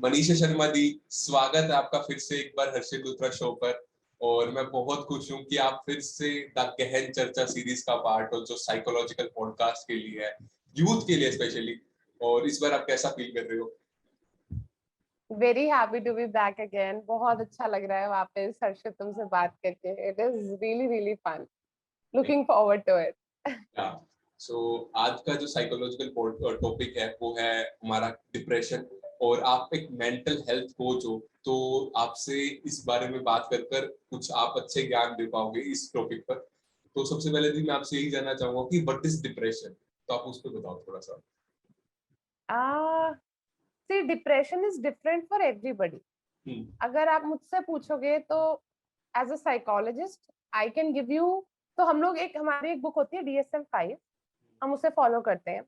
मनीषा शर्मा दी, स्वागत है आपका फिर से एक बार हर्षित लूथरा शो पर। और मैं बहुत खुश हूँ कि आप फिर से द गहन चर्चा सीरीज का पार्ट हो, जो साइकोलॉजिकल पॉडकास्ट के लिए है, यूथ के लिए स्पेशली। और इस बार आप कैसा फील कर रहे हो? Very happy to be back again. बहुत अच्छा लग रहा है वापस हर्षित तुमसे बात करके। It is really really fun. Looking forward to it. So आज का जो साइकोलॉजिकल टॉपिक है वो है हमारा डिप्रेशन। और आप एक मेंटल हेल्थ कोच हो, तो आपसे इस बारे में बात कर कर कुछ आप अच्छे ज्ञान दे पाओगे इस टॉपिक पर। तो सबसे पहले भी मैं आपसे यही जानना चाहूंगा कि व्हाट इज डिप्रेशन, तो आप उस पर बताओ थोड़ा सा। See, depression is different for everybody. अगर आप मुझसे पूछोगे तो as a psychologist I can give you. तो हम लोग हमारी एक बुक होती है DSM-5, हम उसे फॉलो करते हैं।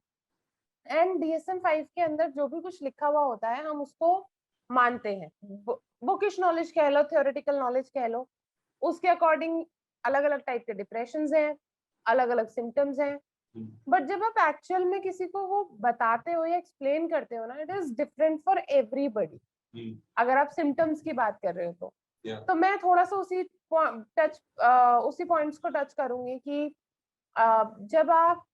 एंड DSM-5 के अंदर जो भी कुछ लिखा हुआ होता है हम उसको मानते हैं। बुकिश नॉलेज कह लो, थ्योरेटिकल नॉलेज कह लो, उसके अकॉर्डिंग अलग अलग टाइप के डिप्रेशन हैं, अलग अलग सिम्टम्स हैं। बट जब आप एक्चुअल में किसी को वो बताते हो या एक्सप्लेन करते हो ना, it is different for everybody. अगर आप सिम्टम्स की बात कर रहे हो तो मैं थोड़ा सा उसी पॉइंट्स को टच करूंगी कि जब आप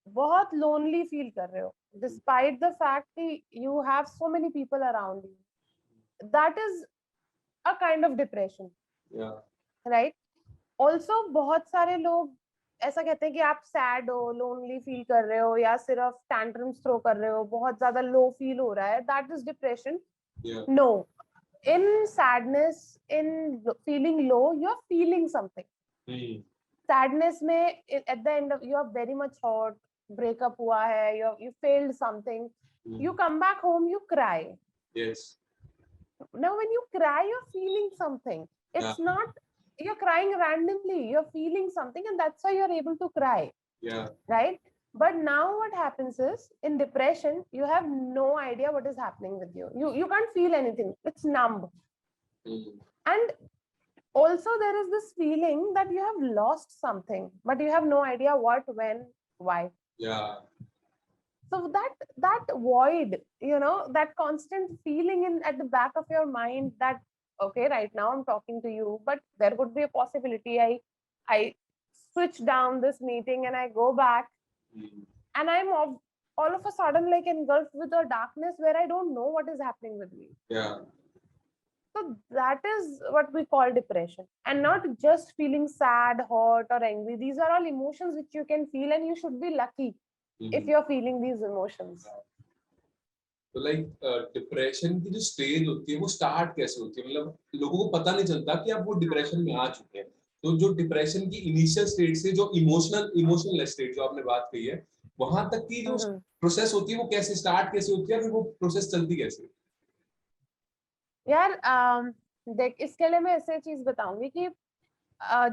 बहुत लोनली फील कर रहे हो डिस्पाइट द फैक्ट कि you have so many people around you, that is a kind of depression, right? Also बहुत सारे लोग ऐसा कहते हैं कि आप सैड हो, लोनली फील कर रहे हो, या सिर्फ टैंट्रम्स थ्रो कर रहे हो, बहुत ज्यादा लो फील हो रहा है, that is depression. No, in sadness, in feeling low, you're feeling something. Sadness में at the end of you are very much hurt, breakup हुआ है, you failed something, you come back home, you cry. Yes. Now when you cry, you're feeling something. It's not you're crying randomly, you're feeling something, and that's why you're able to cry. Right? But now what happens is, in depression you have no idea what is happening with you. You can't feel anything, it's numb. And also there is this feeling that you have lost something, but you have no idea what, when, why. So that void, that constant feeling at the back of your mind, that okay, right now I'm talking to you, but there could be a possibility I switch down this meeting and I go back, and I'm all of a sudden like engulfed with a darkness where I don't know what is happening with me. So that is what we call depression, and not just feeling sad, hurt, or angry. These are all emotions which you can feel, and you should be lucky if you're feeling these emotions. तो like depression की जो stage होती है वो start कैसे होती है? मतलब लोगों को पता नहीं चलता कि आप वो डिप्रेशन में आ चुके हैं। तो जो डिप्रेशन की इनिशियल स्टेज से जो इमोशनल स्टेज जो आपने बात कही है, वहां तक की जो प्रोसेस होती है वो कैसे स्टार्ट कैसे होती है, फिर वो प्रोसेस चलती कैसे? यार देख, इसके लिए मैं ऐसे चीज बताऊंगी कि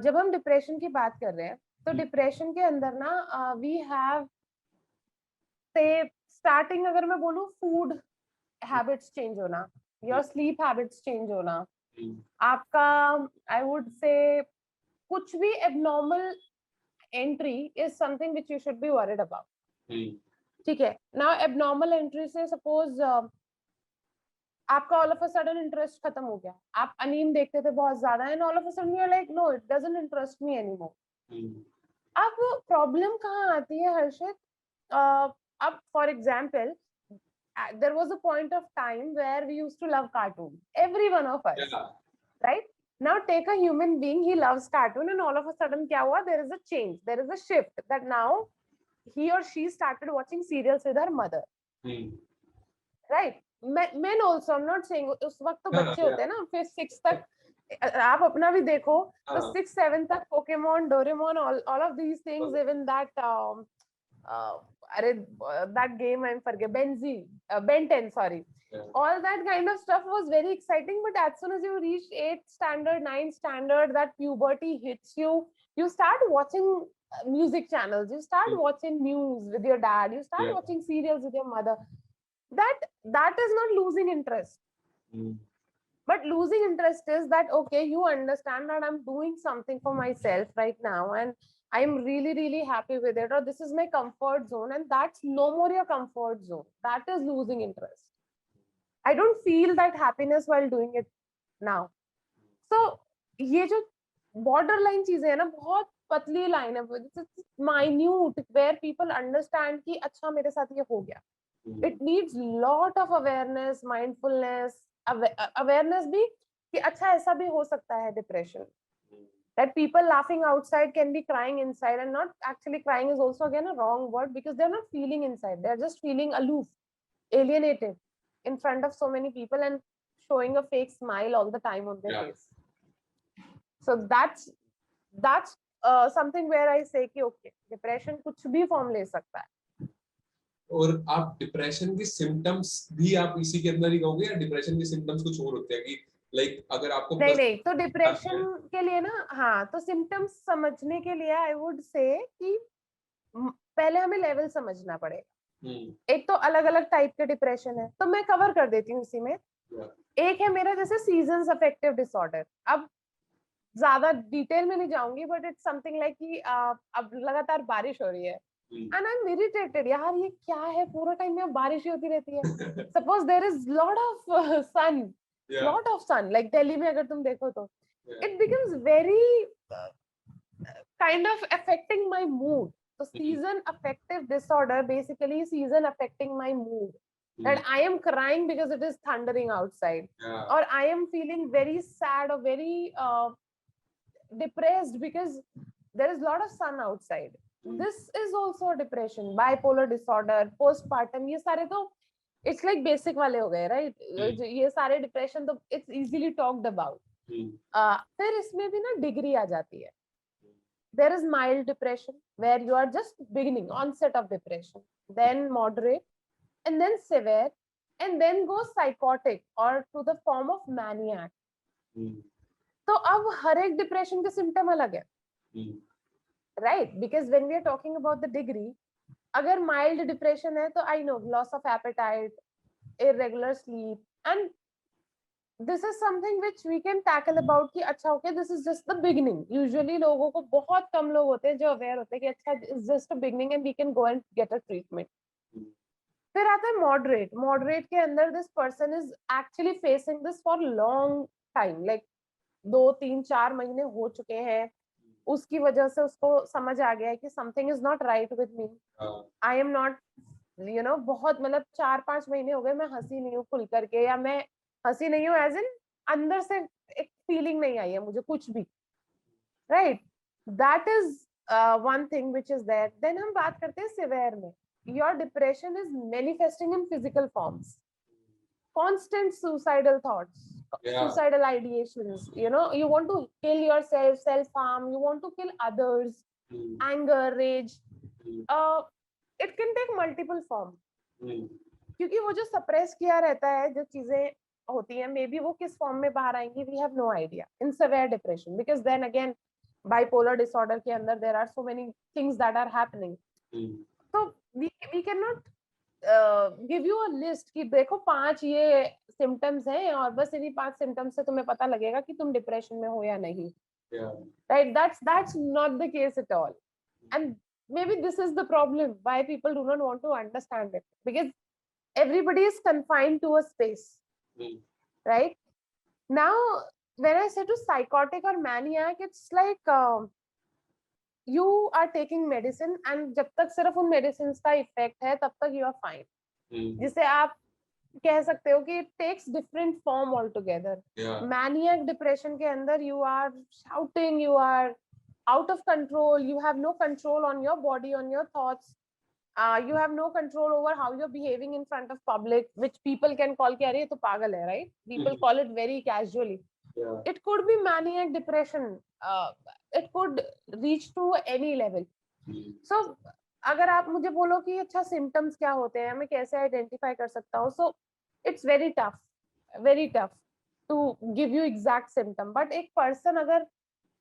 जब हम डिप्रेशन की बात कर रहे हैं तो डिप्रेशन के अंदर ना वी हैव से स्टार्टिंग, अगर मैं बोलूं, फूड हैबिट्स चेंज होना, योर स्लीप हैबिट्स चेंज होना, आपका आई वुड से कुछ भी abnormal entry is something which you should be worried about. ठीक है, नाउ एबनॉर्मल एंट्री से सपोज आपका all of a sudden interest खत्म हो गया, आप अनीम देखते थे बहुत ज्यादा, and all of a sudden you are like no, it doesn't interest me anymore. अब प्रॉब्लम कहाँ आती है हर्षित? अब for example, there was a point of time where we used to love cartoon, every one of us, right? Now take a human being, he loves cartoon, and all of a sudden kya hua? There is a change, there is a shift, that now he or she started watching serials with her mother. Right? Men also, I'm not saying, उस वक्त तो बच्चे होते हैं ना, फिर 6 तक आप अपना भी देखो तो 6-7 तक Pokemon, Doraemon, all of these things, even that that game, I forget, Ben 10, sorry. All that kind of stuff was very exciting, but as soon as you reach 8th standard, 9th standard, that puberty hits you, you start watching music channels, you start watching news with your dad, you start watching serials with your mother. That is not losing interest. But losing interest is that, okay, you understand that I'm doing something for myself right now, and I'm really, really happy with it, or this is my comfort zone, and that's no more your comfort zone. That is losing interest. I don't feel that happiness while doing it now. So ये जो borderline चीजें है ना, बहुत पतली line है, minute, where people understand कि अच्छा मेरे साथ ये हो गया. It needs lot of awareness, mindfulness, awareness भी कि अच्छा ऐसा भी हो सकता है depression. That people laughing outside can be crying inside, and not actually crying is also again a wrong word, because they're not feeling inside, they're just feeling aloof, alienated in front of so many people and showing a fake smile all the time on their face. So that's something where I say कि okay, depression कुछ भी form ले सकता है. और आप depression के symptoms भी आप इसी के अंदर ही कहोगे, या डिप्रेशन के सिम्टम्स कुछ और होते हैं कि लाइक अगर आपको नहीं, तो डिप्रेशन के लिए ना, हाँ, तो सिम्टम्स समझने के लिए आई वुड से कि पहले हमें लेवल समझना पड़ेगा. एक तो अलग अलग टाइप के डिप्रेशन है, तो मैं कवर कर देती हूँ इसी में. एक है मेरा जैसे सीजन्स अफेक्टिव डिसऑर्डर. अब ज्यादा डिटेल में नहीं जाऊंगी, बट इट्स समथिंग लाइक कि अब लगातार बारिश हो रही है एंड आई एम इरिटेटेड, यार ये क्या है, पूरा टाइम में बारिश ही होती रहती है. Suppose there is lot of sun, like Delhi में अगर तुम देखो तो it becomes very kind of affecting my mood. So season affective disorder, basically season affecting my mood, that I am crying because it is thundering outside, or I am feeling very sad or very depressed because there is a lot of sun outside. This is also a depression. Bipolar disorder, postpartum, ये सारे तो it's like basic वाले हो गए, right? ये सारे depression तो it's easily talked about. फिर इसमें भी ना डिग्री आ जाती है. There is mild depression where you are just beginning, onset of depression, then moderate, and then severe, and then go psychotic or to the form of maniac. तो अब हर एक depression के सिम्टम अलग है, right? Because when we are talking about the degree, अगर mild depression है तो I know loss of appetite, irregular sleep, and this is something which we can tackle about कि अच्छा okay, this is just the beginning. Usually लोगों को, बहुत कम लोग होते हैं जो aware होते हैं कि अच्छा it's just a beginning and we can go and get a treatment. फिर आता है moderate के अंदर this person is actually facing this for long time, like 2-3-4 महीने हो चुके हैं, उसकी वजह से उसको समझ आ गया है कि something is not right with me. I am not, you know, बहुत मतलब 4-5 महीने हो गए मैं हंसी नहीं हूँ खुल करके, या मैं हंसी नहीं हूँ एज इन अंदर से एक फीलिंग नहीं आई है मुझे कुछ भी, right? That is one thing which is there. Then हम बात करते हैं सिवियर में. Your depression is manifesting in physical forms, constant suicidal thoughts, suicidal ideations, you know, you want to kill yourself, self harm, you want to kill others, anger, rage, it can take multiple form, क्योंकि वो जो suppress किया रहता है, जो चीजें होती हैं, मे बी वो किस फॉर्म में बाहर आएंगी, we have no idea in severe depression. Because then again bipolar disorder के अंदर there are so many things that are happening. तो we can not give you a list कि देखो 5 ये सिम्टम्स हैं और बस इन्हीं 5 सिम्टम्स से तुम्हें पता लगेगा कि तुम डिप्रेशन में हो या नहीं. Right? That's not the case at all. And maybe this is the problem why people do not want to understand it, because everybody is confined to a space. Right? Now when I say to psychotic or maniac, it's like you are taking medicine and जब तक सिर्फ उन medicines का effect है तब तक you are fine. जिसे आप कह सकते हो कि it takes different form altogether. Maniac depression के अंदर you are shouting, you are out of control, you have no control on your body, on your thoughts, you have no control over how you're behaving in front of public, which people can call कि अरे ये तो पागल है, right? People call it very casually. It could be maniac depression, it could reach to any level. So अगर आप मुझे बोलो कि अच्छा symptoms क्या होते हैं, मैं कैसे identify कर सकता हूँ, so it's very tough to give you exact symptom. But एक person अगर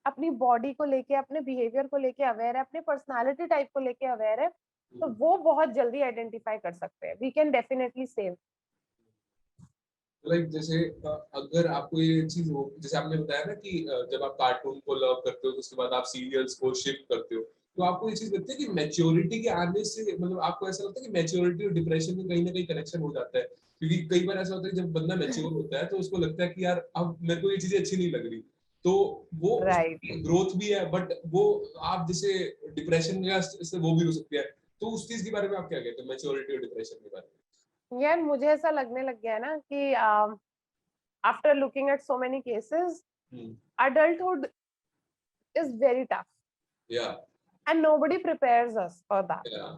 अपनी बॉडी को लेके, अपने बिहेवियर को लेके अवेयर है, अपने पर्सनालिटी टाइप को लेके अवेयर है, तो वो बहुत जल्दी आइडेंटिफाई कर सकते हैं. We can definitely save. Like जैसे अगर आपको ये चीज हो, जैसे आपने बताया ना कि जब आप कार्टून को लव करते हो तो उसके बाद आप सीरियल्स को शिफ्ट करते हो, तो आपको ये चीज लगती है कि मैच्योरिटी के आने से, मतलब आपको ऐसा लगता है कि मैच्योरिटी और डिप्रेशन में कहीं ना कहीं कनेक्शन हो जाता है क्योंकि कई बार ऐसा होता है जब बंदा मैच्योर होता है तो उसको लगता है कि यार अब मेरे को ये चीजें अच्छी नहीं लग रही, तो वो ग्रोथ भी है, बट वो आप जैसे डिप्रेशन या से वो भी हो सकती है, तो उस चीज के बारे में आप क्या कहते हैं, मैच्योरिटी और डिप्रेशन के बारे में? यार मुझे ऐसा लगने लग गया है ना कि after looking at so many cases, adulthood is very tough. Yeah. And nobody prepares us for that. Yeah.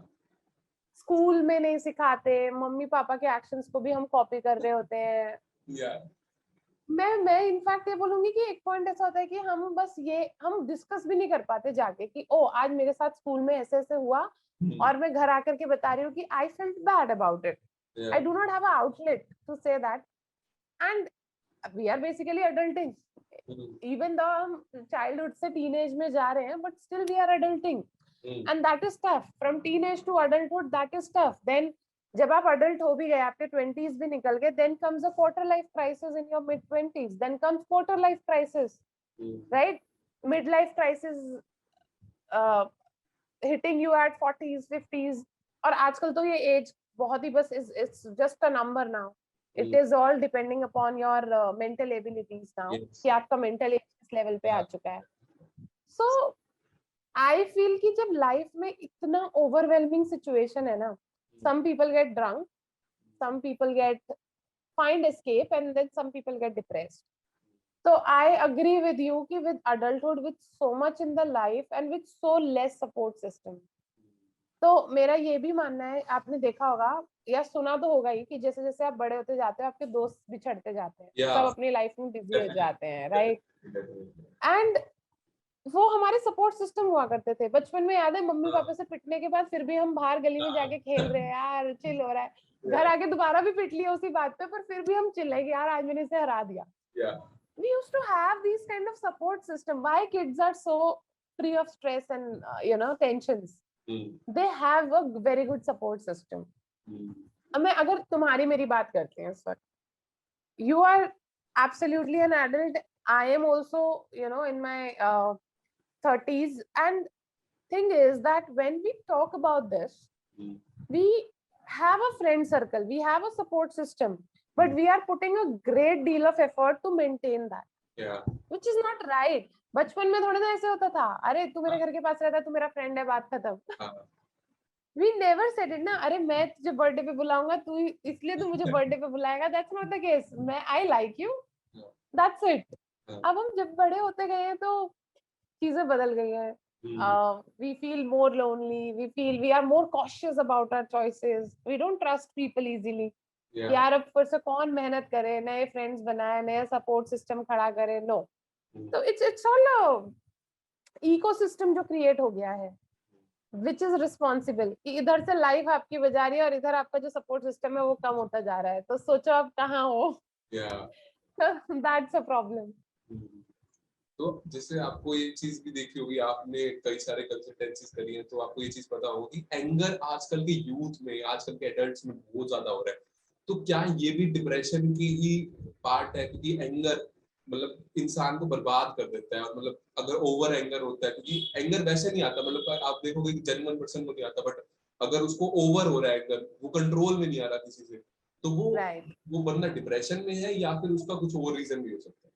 School में नहीं सिखाते, मम्मी पापा के एक्शंस को भी हम कॉपी कर रहे होते हैं. Yeah. मैं इनफैक्ट ये बोलूंगी कि एक पॉइंट ऐसा होता है कि हम डिस्कस भी नहीं कर पाते जाके कि ओ आज मेरे साथ स्कूल में ऐसे ऐसे हुआ और मैं घर आकर के बता रही हूँ कि I felt bad about it. I do not have a outlet to say that. And we are basically adulting. Even though हम चाइल्डहुड से टीनेज में जा रहे हैं, but still we are adulting. And that is tough. From teenage to adulthood that is tough. Then जब आप adult हो भी गए, आपके 20s भी निकल गए, then comes a quarter life crisis in your mid 20s, then comes quarter life crisis, right? Mid life crisis hitting you at 40s 50s. और आजकल तो ये एज बहुत ही बस it's just a number now. It is all depending upon your mental abilities now कि आपका mental as किस level पे आ चुका है. सो आई फील कि जब लाइफ में इतना ओवरवेलमिंग सिचुएशन है ना, some people get drunk, some people find escape, and then some people get depressed. So I agree with you कि with adulthood, with so much in the life and with so less support system, तो मेरा ये भी मानना है, आपने देखा होगा या सुना तो होगा ही कि जैसे जैसे आप बड़े होते जाते हो आपके दोस्त बिछड़ते जाते हैं, सब अपनी लाइफ में बिजी हो जाते हैं, राइट? एंड वो हमारे सपोर्ट सिस्टम हुआ करते थे. बचपन में याद है मम्मी पापा से पिटने के बाद फिर भी हम बाहर गली में जाके खेल रहे हैं, यार चिल हो रहा है. घर आके दोबारा भी पिट लिया उसी बात पे, पर फिर भी हम चिल है कि यार आज मैंने इसे हरा दिया. We used to have these kind of support system. Why kids are so free of stress and tensions? They have a very good support system. अब मैं अगर तुम्हारी मेरी बात करते हैं sir, you are absolutely an adult. I am also in my 30s, and thing is that when we talk about this, we have a friend circle, we have a support system, but we are putting a great deal of effort to maintain that, which is not right. बचपन में थोड़ा सा ऐसे होता था, अरे तू मेरे घर के पास रहता है, तू मेरा फ्रेंड है, बात खत्म. We never said it ना, अरे मैं तुझे बर्थडे पे बुलाऊंगा, तू इसलिए तू मुझे बर्थडे पे बुलाएगा. That's not the case. मैं I like you, that's it. अब हम जब बड़े होते गए हैं तो चीजें बदल गई हैं. We feel more lonely, we are more cautious about our choices, we don't trust people easily. यार अब फिर से कौन मेहनत करे, नए फ्रेंड्स बनाए, नया सपोर्ट सिस्टम खड़ा करे? नो. तो इट्स ऑल इकोसिस्टम जो क्रिएट हो गया है, विच इज रिस्पॉन्सिबल कि इधर से लाइफ आपकी बजा रही है और इधर आपका जो सपोर्ट सिस्टम है वो कम होता जा रहा है. तो सोचो आप कहाँ हो. That's a problem. तो जैसे आपको ये चीज भी देखी होगी, आपने कई सारे कंसल्टेंसीज करी हैं, तो आपको ये चीज पता होगी कि एंगर आजकल के यूथ में, आजकल के एडल्ट्स में बहुत ज्यादा हो रहा है. तो क्या ये भी डिप्रेशन की ही पार्ट है? क्योंकि एंगर मतलब इंसान को बर्बाद कर देता है, और मतलब अगर ओवर एंगर होता है, क्योंकि एंगर वैसे नहीं आता, मतलब आप देखोगे कि जेन्युइन पर्सन को नहीं आता, बट अगर उसको ओवर हो रहा है एंगर, वो कंट्रोल में नहीं आ रहा किसी से, तो वो बंदा डिप्रेशन में है, या फिर उसका कुछ और रीजन भी हो सकता है.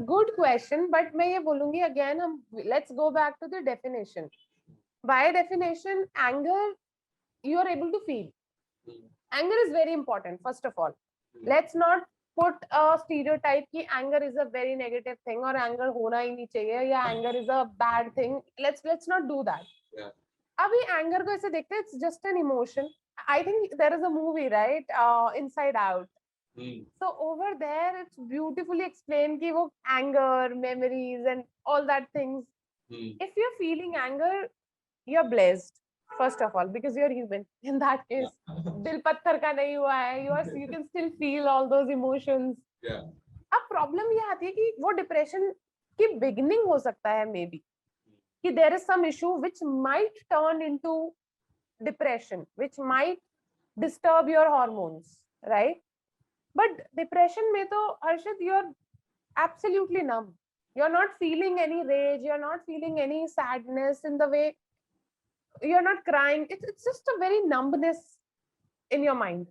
Good question, but मैं ये बोलूंगी again, let's go back to the definition. By definition, anger you are able to feel. Anger is very important. First of all, let's not put a stereotype कि anger is a very negative thing और anger होना ही नहीं चाहिए या anger is a bad thing. Let's not do that. अभी anger को ऐसे देखते हैं, it's just an emotion. I think there is a movie, right? Inside Out. So over there it's beautifully explained कि वो anger, memories and all that things. If you're feeling anger, you're blessed, first of all, because you're human. In that case, दिल पत्थर का नहीं हुआ है, you can still feel all those emotions. अब problem ये आती है कि वो depression की beginning हो सकता है maybe कि there is some issue which might turn into depression, which might disturb your hormones, right? But depression में तो Harshit, you're absolutely numb. You're not feeling any rage, you're not feeling any sadness in the way, you're not crying. It's just a very numbness in your mind.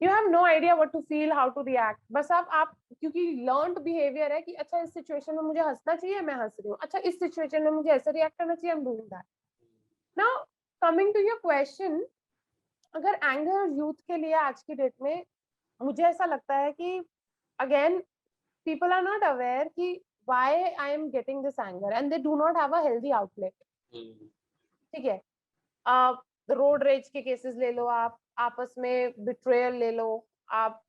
You have no idea what to feel, how to react. बस आप क्योंकि learned behavior है कि अच्छा इस situation में मुझे हंसना चाहिए, मैं हंस रही हूँ. अच्छा इस situation में मुझे ऐसे react करना चाहिए, I'm doing that. Now coming to your question, अगर anger youth के लिए आज की डेट में मुझे ऐसा लगता है कि again people are not aware कि why I am getting this anger and they do not have a healthy outlet. ठीक है. रोड रेज के केसेस ले लो, आप आपस में बिट्रेयल ले लो, आप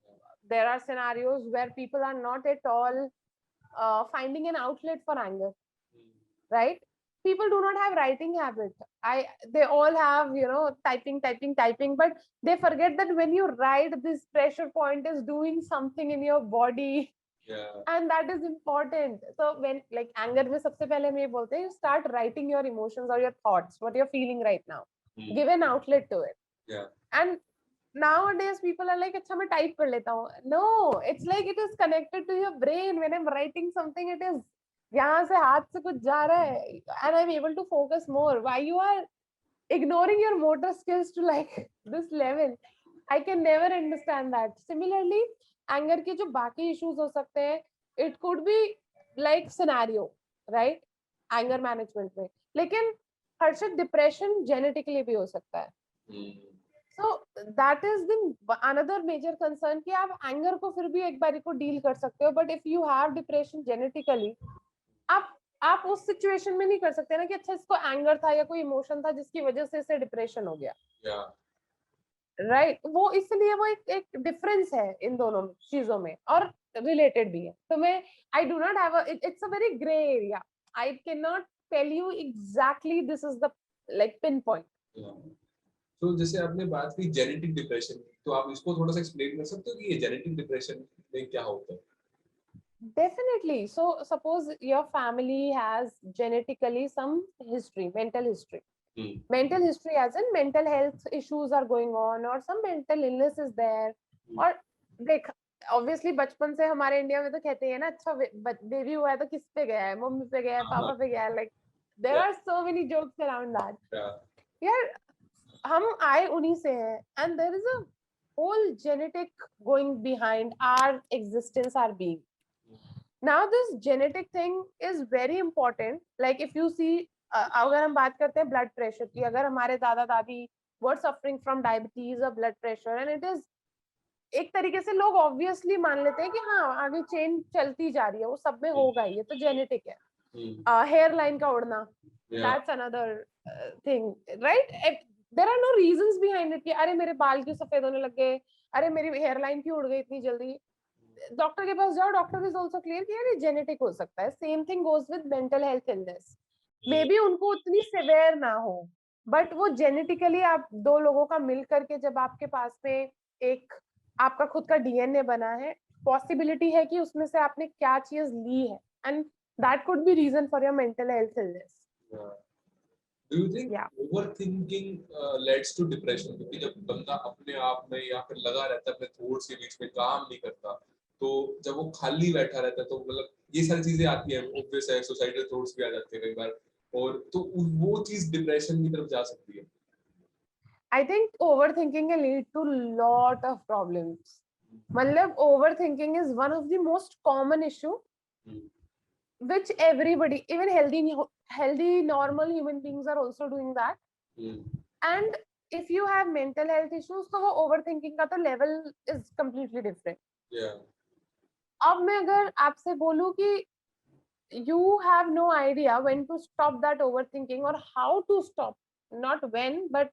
there are scenarios where people are not at all finding an outlet for anger, right? People do not have writing habit. They all have, you know, typing, but they forget that when you write, this pressure point is doing something in your body. Yeah. And that is important. So when like anger में सबसे पहले हम ये बोलते हैं, you start writing your emotions or your thoughts, what you're feeling right now. Give an outlet to it. Yeah. And nowadays people are like, अच्छा मैं type कर लेता हूँ. No, it's like it is connected to your brain. When I'm writing something, it is यहाँ से हाथ से कुछ जा रहा है, and I'm able to focus more. Why you are ignoring your motor skills to like this level? I can never understand that. Similarly, anger के जो बाकी issues हो सकते हैं, it could be like scenario, right? Anger management में. लेकिन हर्षित depression genetically भी हो सकता है. So that is the another major concern कि आप anger को फिर भी एक बारी को deal कर सकते हो, but if you have depression genetically, आप उस सिचुएशन में नहीं कर सकते ना कि अच्छा इसको एंगर था या कोई इमोशन था जिसकी वजह से इसे डिप्रेशन हो गया. राइट. वो इसलिए वो एक डिफरेंस है इन दोनों चीजों में और रिलेटेड भी है. तो मैं I do not have it's a very grey area. I can not tell you exactly this is the like pin point. तो जैसे आपने बात की जेनेटिक डिप्रेशन, तो आप इसको थोड़ा सा एक्सप्लेन कर सकते हो कि ये जेनेटिक डिप्रेशन में क्या होता है? Definitely. So suppose your family has genetically some history, mental history. Mental history as in mental health issues are going on or some mental illness is there. और देख obviously बचपन से हमारे इंडिया में तो कहते हैं ना, अच्छा बेबी हुआ है तो किस पे गया है, मम्मी पे गया है, पापा पे गया है. like there are so many jokes around that. यार हम आए उन्हीं से हैं and there is a whole genetic going behind our existence, our being. Now this genetic thing is very important. Like if you see, अगर हम बात करते हैं blood pressure की, अगर हमारे दादा दादी were suffering from diabetes or blood pressure, and it is एक तरीके से लोग obviously मान लेते हैं कि हाँ आगे चेन चलती जा रही है, वो सब में होगा, ये तो जेनेटिक है. हेयर लाइन का उड़ना, that's another thing, right? There are no reasons behind it कि अरे मेरे बाल क्यों सफेद होने लग गए, अरे मेरी हेयर लाइन क्यों उड़ गई इतनी जल्दी. डॉक्टर के पास जाओ, डॉक्टर इज आल्सो क्लियर कि यार ये जेनेटिक हो सकता है. Same thing goes with mental health illness. May be उनको उतनी सिवियर ना हो, बट वो जेनेटिकली आप दो लोगों का मिल करके जब आपके पास में एक आपका खुद का डीएनए बना है, पॉसिबिलिटी है कि उसमें से आपने क्या चीज ली है, and that could be reason for your mental health illness. Do you think overthinking leads to depression? क्योंकि जब बंदा अपने आप में या फिर लगा रहता है अपने थॉट्स के बीच में, काम नहीं करता, तो जब वो खाली बैठा रहता है तो मतलब ये सारी चीजें आती हैं, ऑब्वियस है, सुसाइडल थॉट्स भी आ जाते हैं कई बार, और तो वो चीज डिप्रेशन की तरफ जा सकती है. I think overthinking can lead to lot of problems. मतलब overthinking is one of the most common issue which everybody, even healthy normal human beings are also doing that. And if you have mental health issues, तो वो overthinking का तो level is completely different. अब मैं अगर आपसे बोलूं कि you have no idea when to stop that overthinking or how to stop, not when, but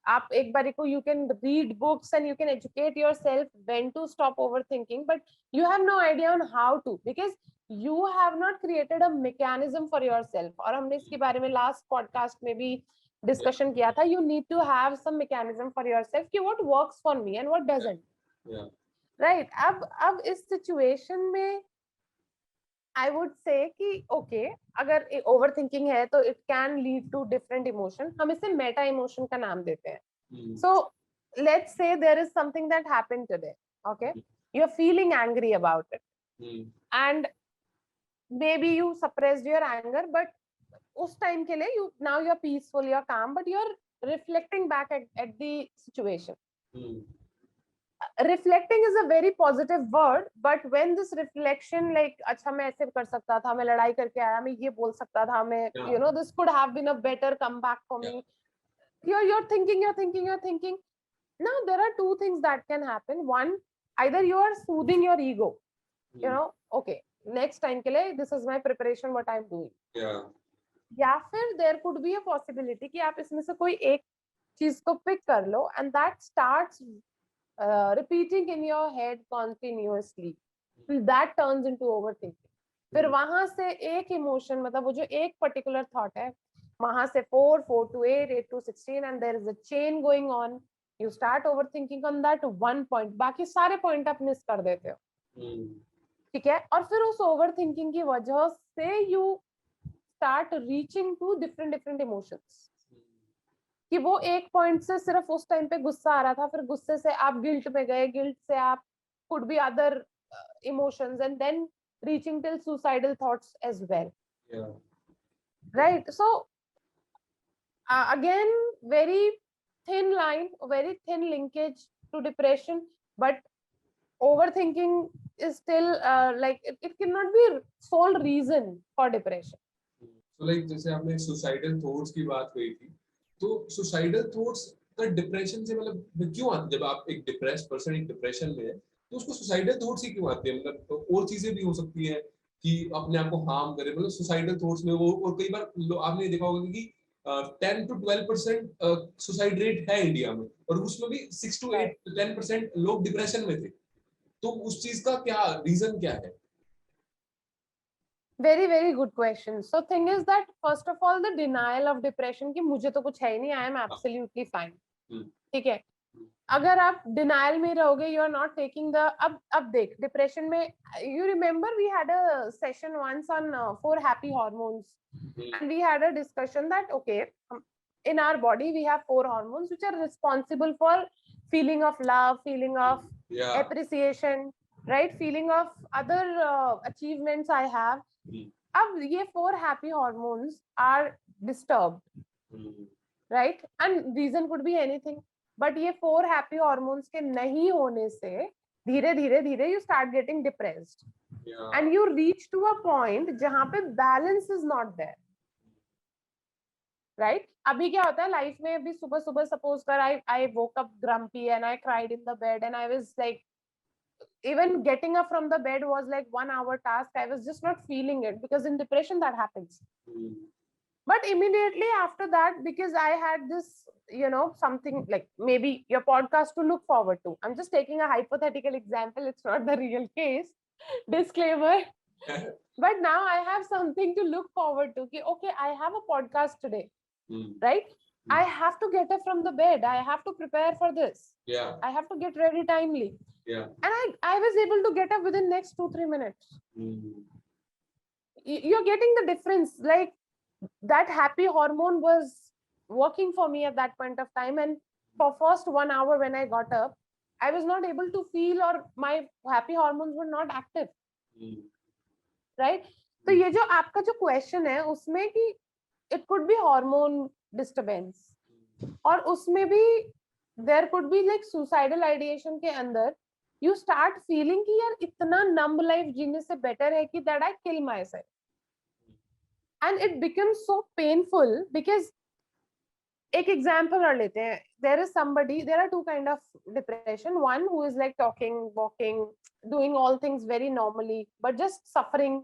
आप एक बारी को you can read books and you can educate yourself when to stop overthinking, but you have no idea on how to, because you have not created a mechanism for yourself. और हमने इसके बारे में last podcast में भी discussion किया था. You need to have some mechanism for yourself कि what works for me and what doesn't. Right. अब इस situation में I would say कि okay, अगर overthinking है तो it can lead to different emotion. हम इसे meta emotion का नाम देते हैं. So let's say there is something that happened today. Okay, you're feeling angry about it, and maybe you suppressed your anger, but उस time के लिए now you're peaceful, you're calm, but you're reflecting back at the situation. reflecting is a very positive word, but when this reflection like अच्छा मैं ऐसे कर सकता था, मैं लड़ाई करके आया, मैं ये बोल सकता था, मैं you know this could have been a better comeback for me. You're thinking. Now there are two things that can happen. One, either you are soothing your ego, you know, okay, next time के लिए this is my preparation, what I'm doing. या फिर there could be a possibility कि आप इसमें से कोई एक चीज को पिक कर लो and that starts repeating in your head continuously. That turns into overthinking. फिर वहां से एक इमोशन, मतलब वो जो एक पर्टिकुलर थॉट है, वहां से 4 to 8, 8 to 16 and there is a chain going on. You start overthinking on that one point, बाकी सारे पॉइंट आप मिस कर देते हो, ठीक है? और फिर उस ओवरथिंकिंग की वजह से you start reaching to different emotions. कि वो एक पॉइंट से सिर्फ उस टाइम पे गुस्सा आ रहा था, फिर गुस्से से आप गिल्ट में गए, गिल्ट से आप could be other emotions and then reaching till suicidal thoughts as well. Right? So again, very thin line, very thin linkage to depression, but overthinking is still like it cannot be sole reason for depression. So like जैसे आपने suicidal thoughts की बात कही थी, तो suicidal thoughts का depression से मतलब क्यों आता है? जब आप एक डिप्रेस्ड पर्सन एक डिप्रेशन में है तो उसको सुसाइडल थॉट्स ही क्यों आते हैं? मतलब तो और चीजें भी हो सकती है कि अपने आप को हार्म करे, मतलब सुसाइडल थॉट्स में वो, और कई बार आपने देखा होगा कि 10 to 12% सुसाइड रेट है इंडिया में, और उसमें भी 6 to 8 to 10% लोग डिप्रेशन में थे। तो उस चीज का क्या रीजन क्या है? Very good question. So thing is that first of all the denial of depression कि मुझे तो कुछ है ही नहीं, I am absolutely fine. ठीक है? अगर आप डिनाइल में रहोगे, you are not taking the, अब देख डिप्रेशन में, you remember we had a session once on 4 happy hormones and we had a discussion that okay in our body we have 4 hormones which are responsible for feeling of love, feeling of appreciation, right, feeling of other achievements I have. अब ये 4 happy hormones are disturbed, right, and reason could be anything, but ये 4 happy hormones के नहीं होने से धीरे धीरे you start getting depressed and you reach to a point जहां पे balance is not there, right? अभी क्या होता है लाइफ में, अभी सुबह सुबह सपोज कर I woke up grumpy and I cried in the bed and I was like even getting up from the bed was like 1 hour task. I was just not feeling it because in depression that happens. But immediately after that, because I had this, you know, something like maybe your podcast to look forward to. I'm just taking a hypothetical example. It's not the real case. Disclaimer. But now I have something to look forward to. Okay, I have a podcast today, right? I have to get up from the bed. I have to prepare for this. I have to get ready timely. And I was able to get up within next 2-3 minutes. You're getting the difference. Like, that happy hormone was working for me at that point of time, and for first 1 hour when I got up, I was not able to feel, or my happy hormones were not active. Right? तो ये जो आपका जो question है उसमें कि it could be hormone disturbance, और उसमें भी there could be like suicidal ideation के अंदर you start feeling कि यार इतना numb life जीने से better है कि that I kill myself. And it becomes so painful because एक example और लेते हैं, there is somebody, there are 2 kind of depression. One who is like talking, walking, doing all things very normally, but just suffering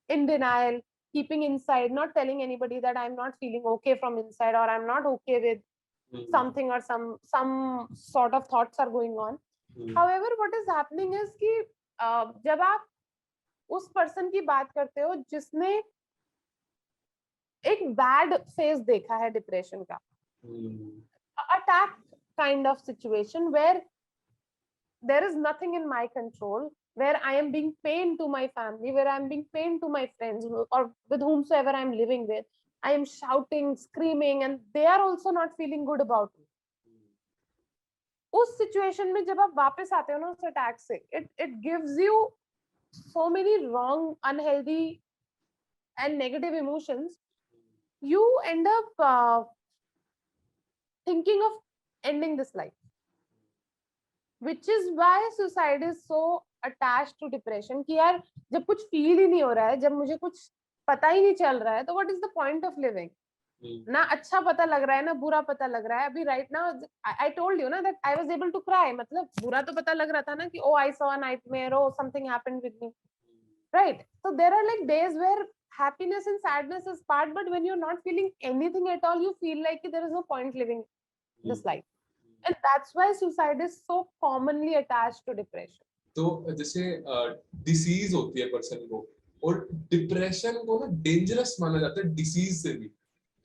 in denial, keeping inside, not telling anybody that I'm not feeling okay from inside, or I'm not okay with something, or some sort of thoughts are going on. However, what is happening is कि जब आप उस person की बात करते हो जिसने एक बैड फेज देखा है डिप्रेशन का, attack kind of situation where there is nothing in my control, where I am being pain to my family, where I am being pain to my friends, or with whomsoever I am living with. I am shouting, screaming, and they are also not feeling good about me. उस situation में जब आप वापस आते हो ना उस attack से, it gives you so many wrong, unhealthy and negative emotions. You end up thinking of ending this life. which is why suicide is so attached to depression कि यार जब कुछ फील ही नहीं हो रहा है, जब मुझे कुछ पता ही नहीं चल रहा है, तो what is the point of living? ना अच्छा पता लग रहा है ना बुरा पता लग रहा है. अभी right now I told you ना that I was able to cry. मतलब बुरा तो पता लग रहा था ना कि oh I saw a nightmare, oh something happened with me, right? So there are like days where happiness and sadness is part, but when you're not feeling anything at all, you feel like there is no point living this life. And that's why suicide is so commonly attached to depression. तो जैसे disease होती है person को, और depression को ना dangerous माना जाता है डिसीज से भी,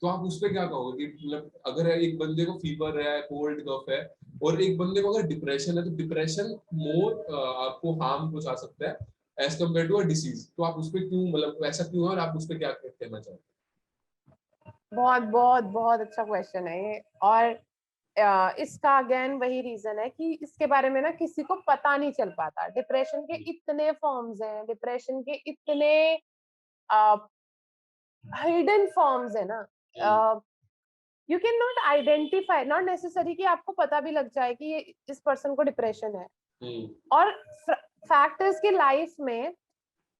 तो आप उस पे क्या कहोगे कि मतलब अगर एक बंदे को फीवर है, कोल्ड कफ है, और एक बंदे को अगर डिप्रेशन है, तो डिप्रेशन मोर आपको हार्म पहुंचा सकता है as compare to a disease, तो आप उस पे क्यों, मतलब ऐसा क्यों है, और आप उस पे क्या कहना चाहते हैं? बहुत बहुत बहुत अच्छा क्वेश्चन है ये. और इसका अगेन वही रीजन है कि इसके बारे में ना किसी को पता नहीं चल पाता. डिप्रेशन के इतने फॉर्म्स हैं, डिप्रेशन के इतने हिडन फॉर्म्स है ना. You can not identify, not necessary कि आपको पता भी लग जाए कि ये इस पर्सन को डिप्रेशन है. और फैक्ट है कि लाइफ में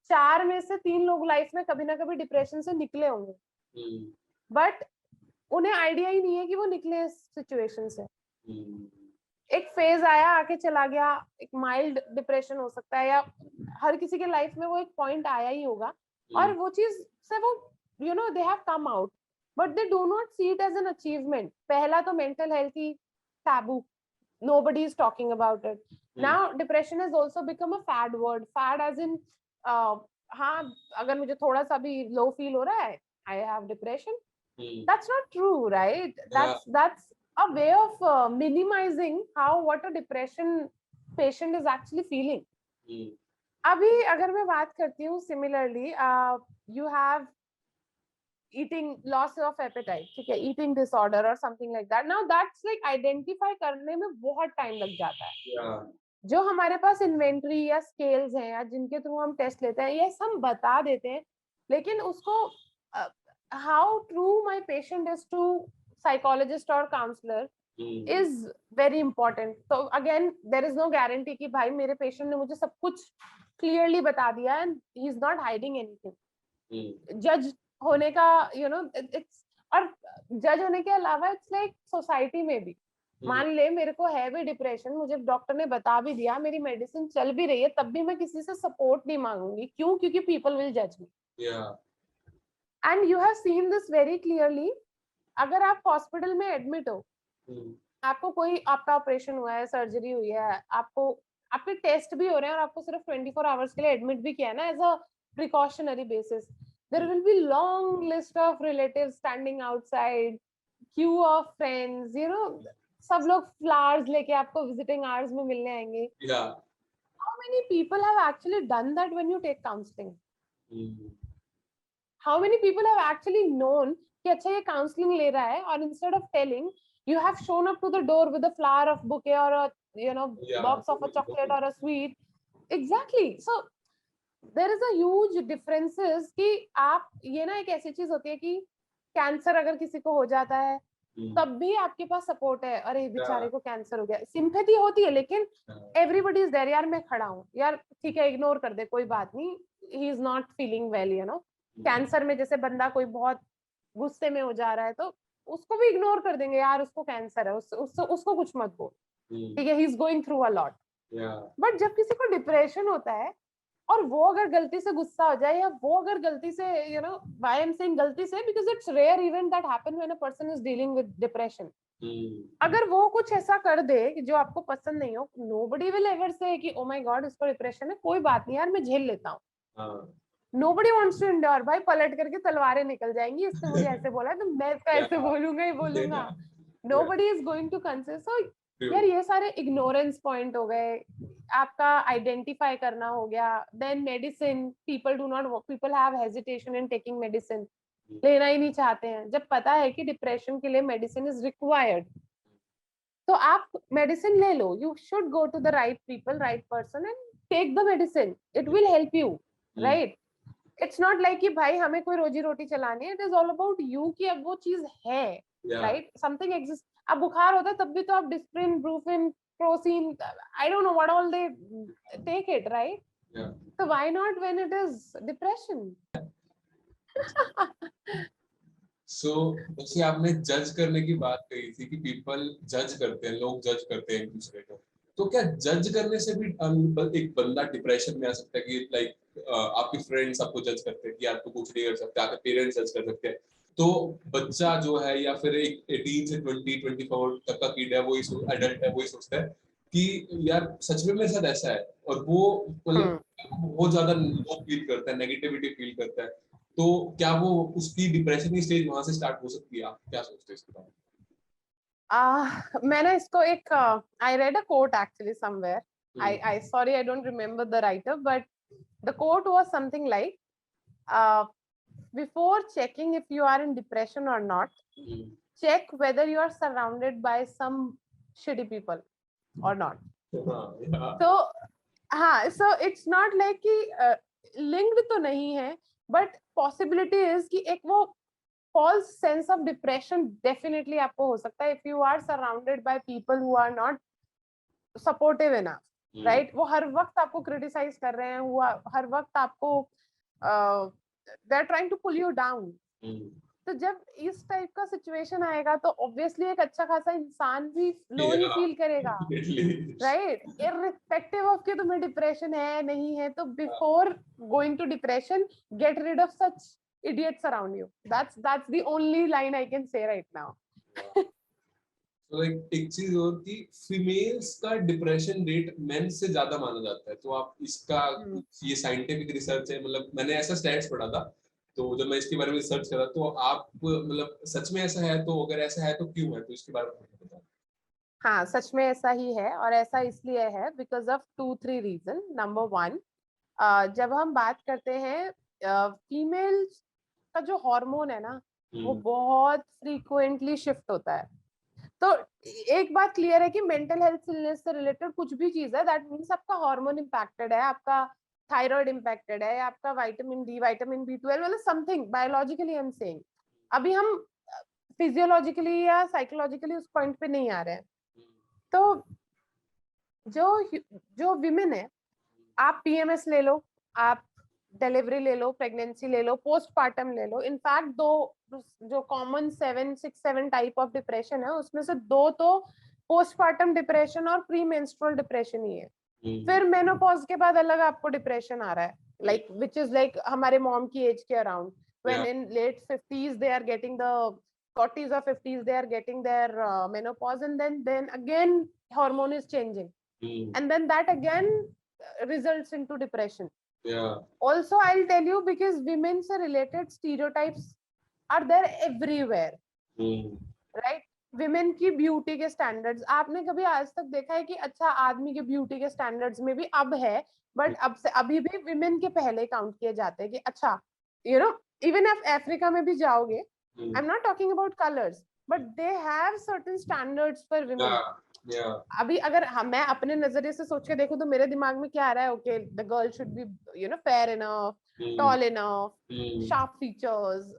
4 में से 3 लोग लाइफ में कभी ना कभी डिप्रेशन से निकले होंगे, बट उन्हें आइडिया ही नहीं है कि वो निकले इस सिचुएशन से. एक फेज आया, आके चला गया. एक माइल्ड डिप्रेशन हो सकता है, या हर किसी के लाइफ में वो एक पॉइंट आया ही होगा, और वो चीज से वो you know they have come out, but they do not see it as an achievement. पहला तो मेंटल हेल्थ ही taboo, nobody is talking about it. Now depression has also become a fad word. Fad as in हाँ, अगर मुझे थोड़ा सा भी low feel हो रहा है, I have depression. That's not true, right? That's a way of minimizing how what a depression patient is actually feeling. अभी अगर मैं बात करती हूँ similarly, you have eating loss of appetite, ठीक है, eating disorder or something like that. Now that's like identify करने में बहुत टाइम लग जाता है. जो हमारे पास इन्वेंट्री या स्केल्स हैं या जिनके थ्रू हम टेस्ट लेते हैं, ये हम बता देते हैं, लेकिन उसको how true my patient is to psychologist और काउंसलर इज वेरी इंपॉर्टेंट. तो again there is no guarantee कि भाई मेरे पेशेंट ने मुझे सब कुछ क्लियरली बता दिया and he is not hiding anything. जज होने का इट्स, और जज होने के अलावा इट्स लाइक सोसाइटी में भी, मान ले मेरे को है भी डिप्रेशन, मुझे डॉक्टर ने बता भी दिया, मेरी मेडिसिन चल भी रही है, तब भी मैं किसी से सपोर्ट नहीं मांगूंगी. क्यों? क्योंकि पीपल विल जज me. And you have seen this very clearly. अगर आप हॉस्पिटल में एडमिट हो, आपको कोई, आपका ऑपरेशन हुआ है, सर्जरी हुई है, आपको आपके टेस्ट भी हो रहे हैं, और आपको सिर्फ 24 आवर्स के लिए एडमिट भी किया है ना as a precautionary basis, there will be long list of relatives standing outside, queue of friends, सब लोग flowers लेके आपको visiting hours में मिलने आएंगे. How many people have actually done that when you take counseling? How many people have actually known कि अच्छा ये counseling ले रहा है, और instead of telling, you have shown up to the door with a flower of bouquet or a box of a chocolate or a sweet. Exactly. So there is a huge differences कि आप, ये ना एक ऐसी चीज होती है कि कैंसर अगर किसी को हो जाता है, तब भी आपके पास सपोर्ट है. अरे बेचारे को कैंसर हो गया, सिंपैथी होती है, लेकिन एवरीबडी इज देयर. यार मैं खड़ा हूँ, यार ठीक है, इग्नोर कर दे, कोई बात नहीं, he is not feeling well, cancer में जैसे बंदा कोई बहुत गुस्से में हो जा रहा है, तो उसको भी इग्नोर कर देंगे, यार उसको कैंसर है, उसको कुछ मत बोल, ठीक है, he is going through a lot. But जब किसी को डिप्रेशन होता है, और वो अगर गलती से गुस्सा हो जाए, या वो अगर गलती से why I'm saying गलती से, because it's rare event that happen when a person is dealing with depression. अगर वो कुछ ऐसा कर दे कि जो आपको पसंद नहीं हो, nobody will ever say कि oh my god इसको डिप्रेशन है, कोई बात नहीं यार मैं झेल लेता हूँ. Nobody wants to endure. भाई पलट करके तलवारें निकल जाएंगी, इसने मुझे ऐसे बोला है तो मैं तो ऐसे बोलूंगा ही बोलूंगा. Nobody is going to consider. So यार ये सारे इग्नोरेंस पॉइंट हो गए, आपका आइडेंटिफाई करना हो गया. Then medicine, people have hesitation in taking medicine, लेना ही नहीं चाहते हैं, जब पता है कि डिप्रेशन के लिए मेडिसिन इज रिक्वायर्ड. तो आप मेडिसिन ले लो. You should go to the right people, right person and take the medicine. It will help you, right? It's not like कि भाई हमें कोई रोजी रोटी चलानी है. It is all about you कि अब वो चीज है, राइट? Something exist. अब बुखार होता है तब भी तो आप Disprin, Brufen, Crocin, I don't know what all they take it, right? Yeah. So why not when it is depression? So जैसे आपने जज करने की बात कही थी कि पीपल जज करते हैं, लोग जज करते हैं एक दूसरे को, तो क्या जज करने से भी एक बंदा डिप्रेशन में आ सकता है कि लाइक आपके फ्रेंड्स आपको जज करते हैं कि आपको कुछ नहीं कर सकते, आपके पेरेंट्स जज कर सकते हैं, तो बच्चा जो है या फिर एक 18 से 20-24 तक का किड है, वो एडल्ट है, वो ही सोचता है कि यार सच में मेरे साथ ऐसा है, और वो मतलब बहुत ज्यादा लो फील करता है, नेगेटिविटी फील करता है, तो क्या वो उसकी डिप्रेशन की स्टेज वहां से स्टार्ट हो सकती है? आप क्या सोचते हैं इसके बारे में? मैंने इसको एक I read a quote actually somewhere, I sorry I don't remember the writer, but the quote was something like before checking if you are in depression or not, check whether you are surrounded by some shitty people or not. So हाँ, so it's not like कि linked तो नहीं है, but possibility is कि एक वो false sense of depression definitely आपको हो सकता है if you are surrounded by people who are not supportive enough, right? वो हर वक्त आपको criticize कर रहे हैं, वो हर वक्त आपको they're trying to pull you down. तो जब इस टाइप का सिचुएशन आएगा तो ऑब्वियसली एक अच्छा खासा इंसान भी लो ही फील करेगा, राइट? इररिस्पेक्टिव ऑफ कि तुम्हें डिप्रेशन है नहीं है, तो before going to depression get rid of such idiots around you. That's the only line I can say right now. तो एक चीज और कि फीमेल्स का डिप्रेशन रेट मेन से ज्यादा माना जाता है, तो आप इसका ये साइंटिफिक रिसर्च है, मतलब मैंने ऐसा स्टैट्स पढ़ा था, तो जब मैं इसके बारे में रिसर्च करा तो आप मतलब सच में ऐसा है, तो अगर ऐसा है तो क्यों है, तो इसके बारे में बताओ। हाँ, सच में ऐसा ही है, और ऐसा इसलिए है बिकॉज ऑफ 2-3 रीजन. नंबर 1, जब हम बात करते हैं फीमेल्स का जो हार्मोन है ना, वो बहुत फ्रीक्वेंटली शिफ्ट होता है. तो एक बात क्लियर है कि मेंटल हेल्थ इलनेस से रिलेटेड कुछ भी चीज है, दैट मींस आपका हार्मोन इंपैक्टेड है, आपका थायराइड इंपैक्टेड है, आपका विटामिन डी, विटामिन B12, मतलब something biologically I am saying. अभी हम फिजियोलॉजिकली या साइकोलॉजिकली उस पॉइंट पे नहीं आ रहे हैं. तो जो विमेन है, आप PMS ले लो, आप डिलीवरी ले लो, प्रेगनेंसी ले लो, पोस्टपार्टम ले लो, इनफैक्ट दो जो कॉमन 7 टाइप ऑफ डिप्रेशन है, उसमें से 2 तो पोस्टपार्टम डिप्रेशन और प्री मेंस्ट्रुअल डिप्रेशन ही है. फिर मेनोपॉज के बाद अलग आपको डिप्रेशन आ रहा है, लाइक विच इज लाइक हमारे मॉम की एज के around, when in late 50s they are getting the 40s or 50s they are getting their menopause, and then again hormone is changing, and then that again results into depression. Also I'll tell you, because women से related stereotypes are there everywhere, right? women की beauty के standards, आपने कभी आज तक देखा है कि अच्छा आदमी के ब्यूटी के स्टैंडर्ड्स में भी अब है, बट अब से अभी भी women के पहले काउंट किए जाते हैं कि अच्छा, you know, even if Africa में भी जाओगे, I'm not talking about colors, but they have certain standards for women. अभी अगर मैं अपने नजरिए से सोच के देखूं तो मेरे दिमाग में क्या आ रहा है, okay, the girl should be, you know, fair enough, tall enough, sharp features,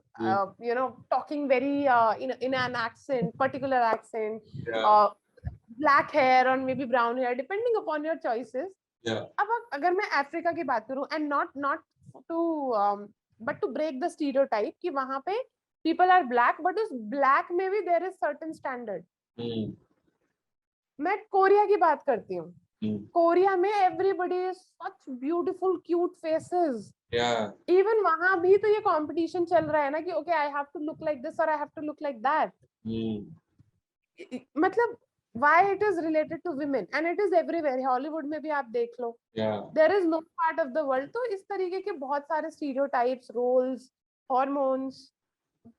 you know, talking very in an accent, particular accent, black hair or maybe brown hair, depending upon your choices. अब अगर मैं Africa की बात करूं, and not to but to break the stereotype कि वहां पे people are black, but उस black में भी there is certain standard. मैं कोरिया की बात करती हूँ. कोरिया में everybody is such beautiful cute faces. Even वहां भी तो ये competition चल रहा है ना कि okay, I have to look like this or I have to look like that. मतलब why it is related to women, and it is everywhere. Hollywood में भी आप देख लो, there is no part of the world. तो इस तरीके के बहुत सारे stereotypes, roles, hormones,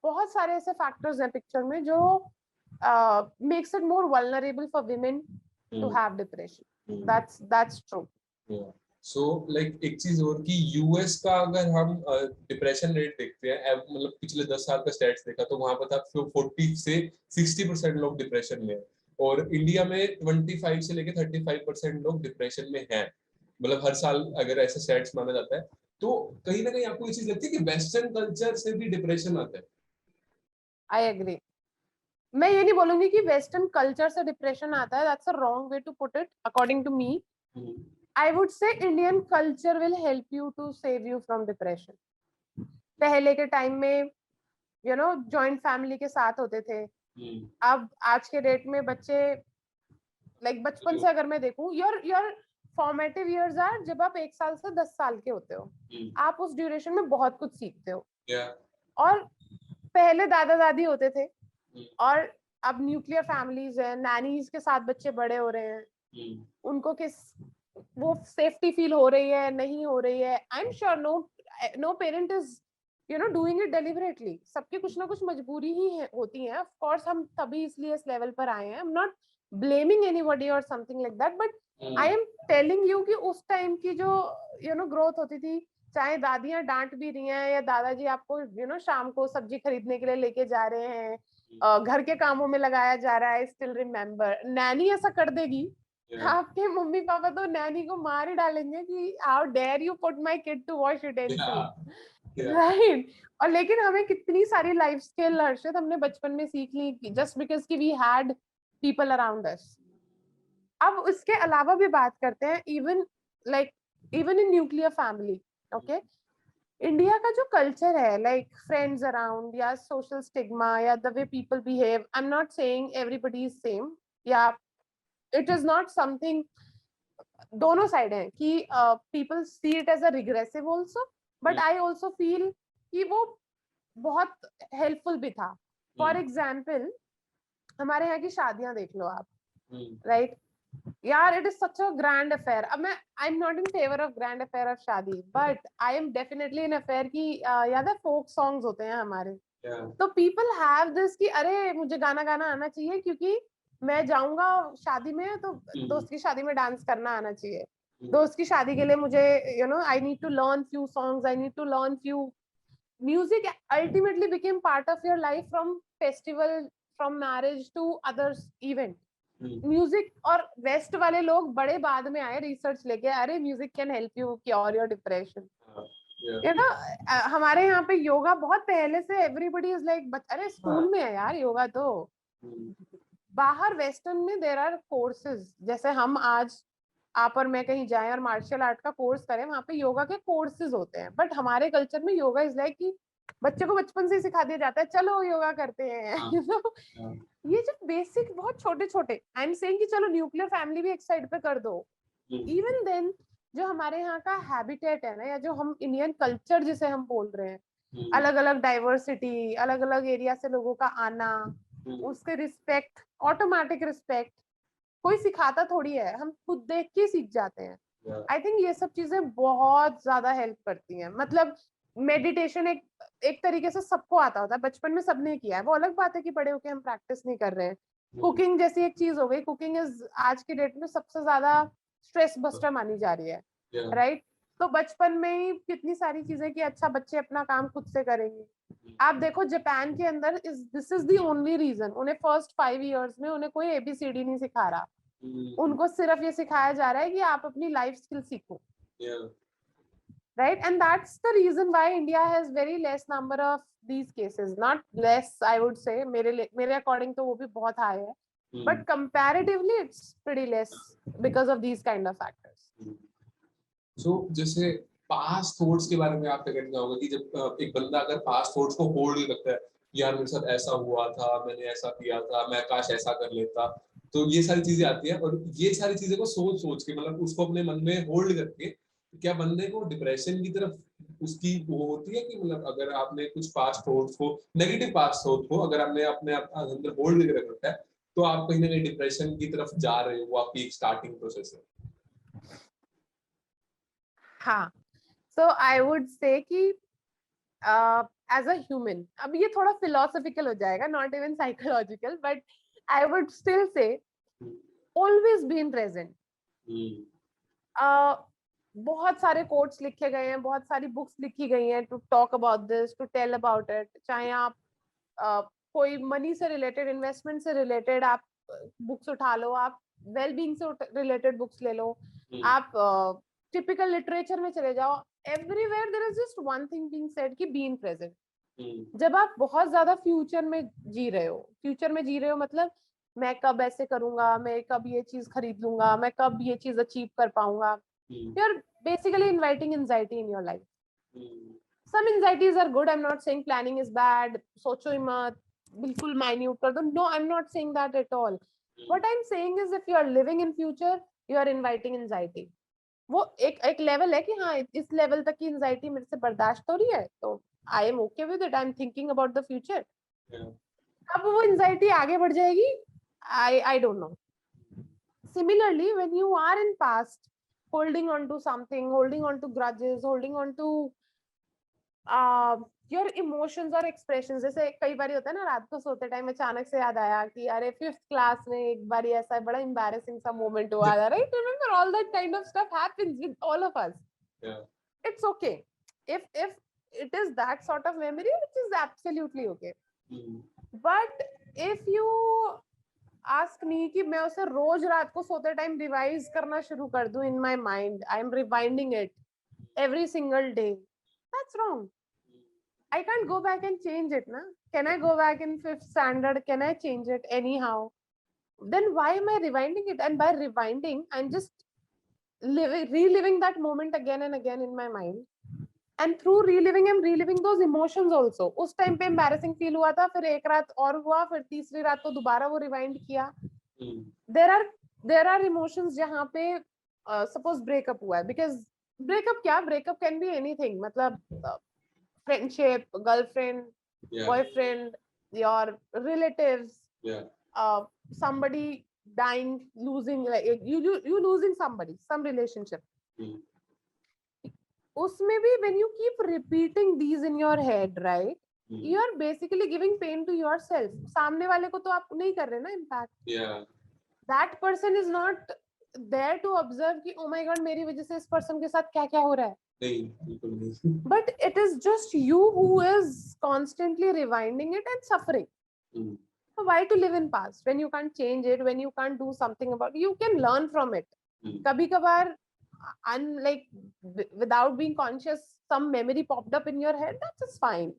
बहुत सारे ऐसे factors हैं पिक्चर में जो makes it more vulnerable for women to have depression. That's true. So like एक चीज और कि यूएस का अगर हम डिप्रेशन रेट देखते हैं, मतलब पिछले 10 साल का स्टैट्स देखा तो वहां पर था 40 से 60% लोग डिप्रेशन में, और इंडिया में 25 से लेके 35% लोग डिप्रेशन में हैं, मतलब हर साल अगर ऐसा स्टैट्स माना जाता है. तो कहीं ना कहीं आपको ये चीज लगती है कि वेस्टर्न कल्चर से भी डिप्रेशन आता है? I agree. मैं ये नहीं बोलूंगी कि वेस्टर्न कल्चर से डिप्रेशन आता है, that's a wrong way to put it according to me. I would say Indian culture will help you to save you from depression. पहले के टाइम में यू नो जॉइंट फैमिली के साथ होते थे. अब आज के डेट में बच्चे लाइक बचपन से अगर मैं देखूं, योर फॉर्मेटिव इयर्स आर जब आप 1 साल से 10 साल के होते हो. आप उस ड्यूरेशन में बहुत कुछ सीखते हो. और पहले दादा दादी होते थे और अब न्यूक्लियर फैमिलीज है, नैनीज के साथ बच्चे बड़े हो रहे हैं. उनको किस वो सेफ्टी फील हो रही है नहीं हो रही है. I am sure no parent is you know doing it deliberately. सबकी कुछ ना कुछ मजबूरी ही होती है. ऑफ कोर्स हम तभी इसलिए इस लेवल पर आए हैं. I am not blaming anybody और something like that, but I am telling you कि उस टाइम की जो यू नो ग्रोथ होती थी, चाहे दादियां डांट भी रही हैं या दादाजी आपको यू नो शाम को सब्जी खरीदने के लिए लेके जा रहे हैं, घर के कामों में लगाया जा रहा है. स्टिल रिमेम्बर नैनी ऐसा कर देगी, आपके मम्मी पापा तो नैनी को मार ही डालेंगे कि how dare you put my kid to wash utensil, right. और लेकिन हमें कितनी सारी लाइफ स्किल हर्षित हमने बचपन में सीख ली जस्ट बिकॉज कि we had people around us. अब इसके अलावा भी बात करते हैं. Even in nuclear family, okay, India का जो कल्चर है लाइक फ्रेंड्स अराउंड या सोशल स्टिग्मा या the way people behave, I am not saying everybody is same या इट इज नॉट समथिंग. दोनों साइड है कि people see it as a regressive also, but I also feel कि वो बहुत helpful भी था. फॉर एग्जाम्पल हमारे यहाँ की शादियां देख लो आप, राइट. यार it is such a grand affair. अब मैं I am not in favour of grand affair of शादी, but I am definitely in affair की याद है फोक सॉन्ग्स होते हैं हमारे. तो पीपल हैव दिस कि अरे मुझे गाना गाना आना चाहिए क्योंकि मैं जाऊंगा शादी में तो दोस्त की शादी में डांस करना आना चाहिए. दोस्त की शादी के लिए मुझे you know I need to learn few songs, I need to learn few. Music ultimately became part of your life from festival, from marriage to others event. Music और वेस्ट वाले लोग बड़े बाद में आए रिसर्च लेके, अरे music can help you cure your depression. You know हमारे यहाँ पे योगा बहुत पहले से एवरीबडी इज लाइक अरे स्कूल में है यार योगा. तो बाहर वेस्टर्न में देयर आर कोर्सेज. जैसे हम आज आप और मैं कहीं जाएं और मार्शल आर्ट का कोर्स करें, वहां पे योगा के कोर्सेज होते हैं. बट हमारे कल्चर में योगा इज लाइक कि बच्चे को बचपन से ही सिखा दिया जाता है चलो योगा करते हैं. ये जो बेसिक बहुत छोटे छोटे, आई एम सेइंग कि चलो न्यूक्लियर फैमिली भी एक साइड पे कर दो. इवन देन जो हमारे यहाँ का हैबिटेट है ना, या जो हम इंडियन कल्चर जिसे हम बोल रहे हैं, अलग अलग डाइवर्सिटी, अलग अलग एरिया से लोगों का आना, उसके रिस्पेक्ट, ऑटोमेटिक रिस्पेक्ट कोई सिखाता थोड़ी है, हम खुद देख के सीख जाते हैं. आई थिंक ये सब चीजें बहुत ज्यादा हेल्प करती हैं. मतलब मेडिटेशन एक तरीके से सबको आता होता है, बचपन में सबने किया है. वो अलग बात है कि बड़े होके हम प्रैक्टिस नहीं कर रहे हैं. कुकिंग जैसी एक चीज हो गई. कुकिंग इज आज की डेट में सबसे ज्यादा स्ट्रेस बस्टर मानी जा रही है, राइट. तो बचपन में ही कितनी सारी चीजें कि अच्छा बच्चे अपना काम खुद से करेंगे. आप देखो जापान के अंदर this is the only reason उन्हें फर्स्ट 5 इयर्स में उन्हें कोई ABCD नहीं सिखा रहा. उनको सिर्फ ये सिखाया जा रहा है कि आप अपनी लाइफ स्किल सीखो, right. And that's the reason why India has very less number of these cases. Not less, I would say, मेरे according तो वो भी बहुत high है, but comparatively it's pretty less because of these kind of factors. So जैसे past thoughts के बारे में आप क्या कहना चाहोगे कि जब एक बंदा अगर पास्ट थॉट्स को होल्ड रखता है, यार मेरे साथ ऐसा हुआ था, मैंने ऐसा किया था, मैं काश ऐसा कर लेता, तो ये सारी चीजें आती है. और ये सारी चीजें को सोच सोच के मतलब उसको अपने मन में होल्ड करके क्या बंदे को डिप्रेशन की तरफ उसकी वो होती है कि मतलब अगर आपने कुछ पास्ट थॉट्स को, नेगेटिव पास्ट थॉट को अगर आपने अपने अंदर होल्ड करके रखा है तो आप कहीं ना कहीं डिप्रेशन की तरफ जा रहे हो. वो आपकी एक स्टार्टिंग प्रोसेस है. हाँ, सो आई वुड से कि एज अ ह्यूमन, अब ये थोड़ा फिलोसॉफिकल हो जाएगा, not even psychological, but I would still say always been present. बहुत सारे कोट्स लिखे गए हैं, बहुत सारी बुक्स लिखी गई हैं to talk about this, to tell about it. चाहे आप कोई मनी से रिलेटेड, इन्वेस्टमेंट से रिलेटेड आप बुक्स उठा लो, आप वेल बीइंग से रिलेटेड बुक्स ले लो, आप टिपिकल लिटरेचर में चले जाओ, everywhere there is just one thing being said कि बी इन प्रेजेंट. जब आप बहुत ज्यादा फ्यूचर में जी रहे हो मतलब मैं कब ऐसे करूंगा, मैं कब ये चीज खरीद लूंगा, मैं कब ये चीज अचीव कर पाऊंगा, you are basically inviting anxiety in your life. Some anxieties are good. I'm not saying planning is bad. सोचो ही मत, बिल्कुल minute कर दो. No, I'm not saying that at all. What I'm saying is if you are living in future, you are inviting anxiety. वो एक level है कि हाँ इस लेवल तक की एंजाइटी मेरे से बर्दाश्त हो रही है, तो I am okay with it. I am thinking about the future. अब वो एंजाइटी आगे बढ़ जाएगी, I don't know. Similarly, when you are in past, holding on to something, holding on to grudges, holding on to your emotions or expressions, जैसे कई बार होता है ना, रात को सोते टाइम अचानक से याद आया कि अरे 5th क्लास में एक बार ऐसा बड़ा embarrassing सा moment हुआ था, right? Remember, all that kind of stuff happens with all of us. Yeah. It's okay if it is that sort of memory, which is absolutely okay. But if you ask me कि मैं उसे रोज रात को सोते time revise करना शुरू कर दूं in my mind, I am rewinding it every single day, that's wrong. I can't go back and change it, na? Can I go back in 5th standard? Can I change it anyhow? Then why am I rewinding it? And by rewinding, I'm just reliving that moment again and again in my mind. And through reliving, I'm reliving those emotions also. उस time पे embarrassing feel हुआ था, फिर एक रात और हुआ, फिर तीसरी रात को दोबारा वो rewind किया. There are emotions जहाँ पे suppose breakup हुआ है, because breakup can be anything. मतलब friendship, girlfriend, boyfriend, your relatives, somebody dying, losing, like you losing somebody, some relationship. उसमें भी when you keep repeating these in your head, right, you are basically giving pain to yourself. सामने वाले को तो आप नहीं कर रहे ना impact. That person is not there to observe कि oh my god मेरी वजह से इस person के साथ क्या क्या हो रहा है. But it is just you who is constantly rewinding it and suffering. So why to live in past when you can't change it, when you can't do something about it? You can learn from it. कभी कभार like without being conscious, some memory popped up in your head, that's just fine.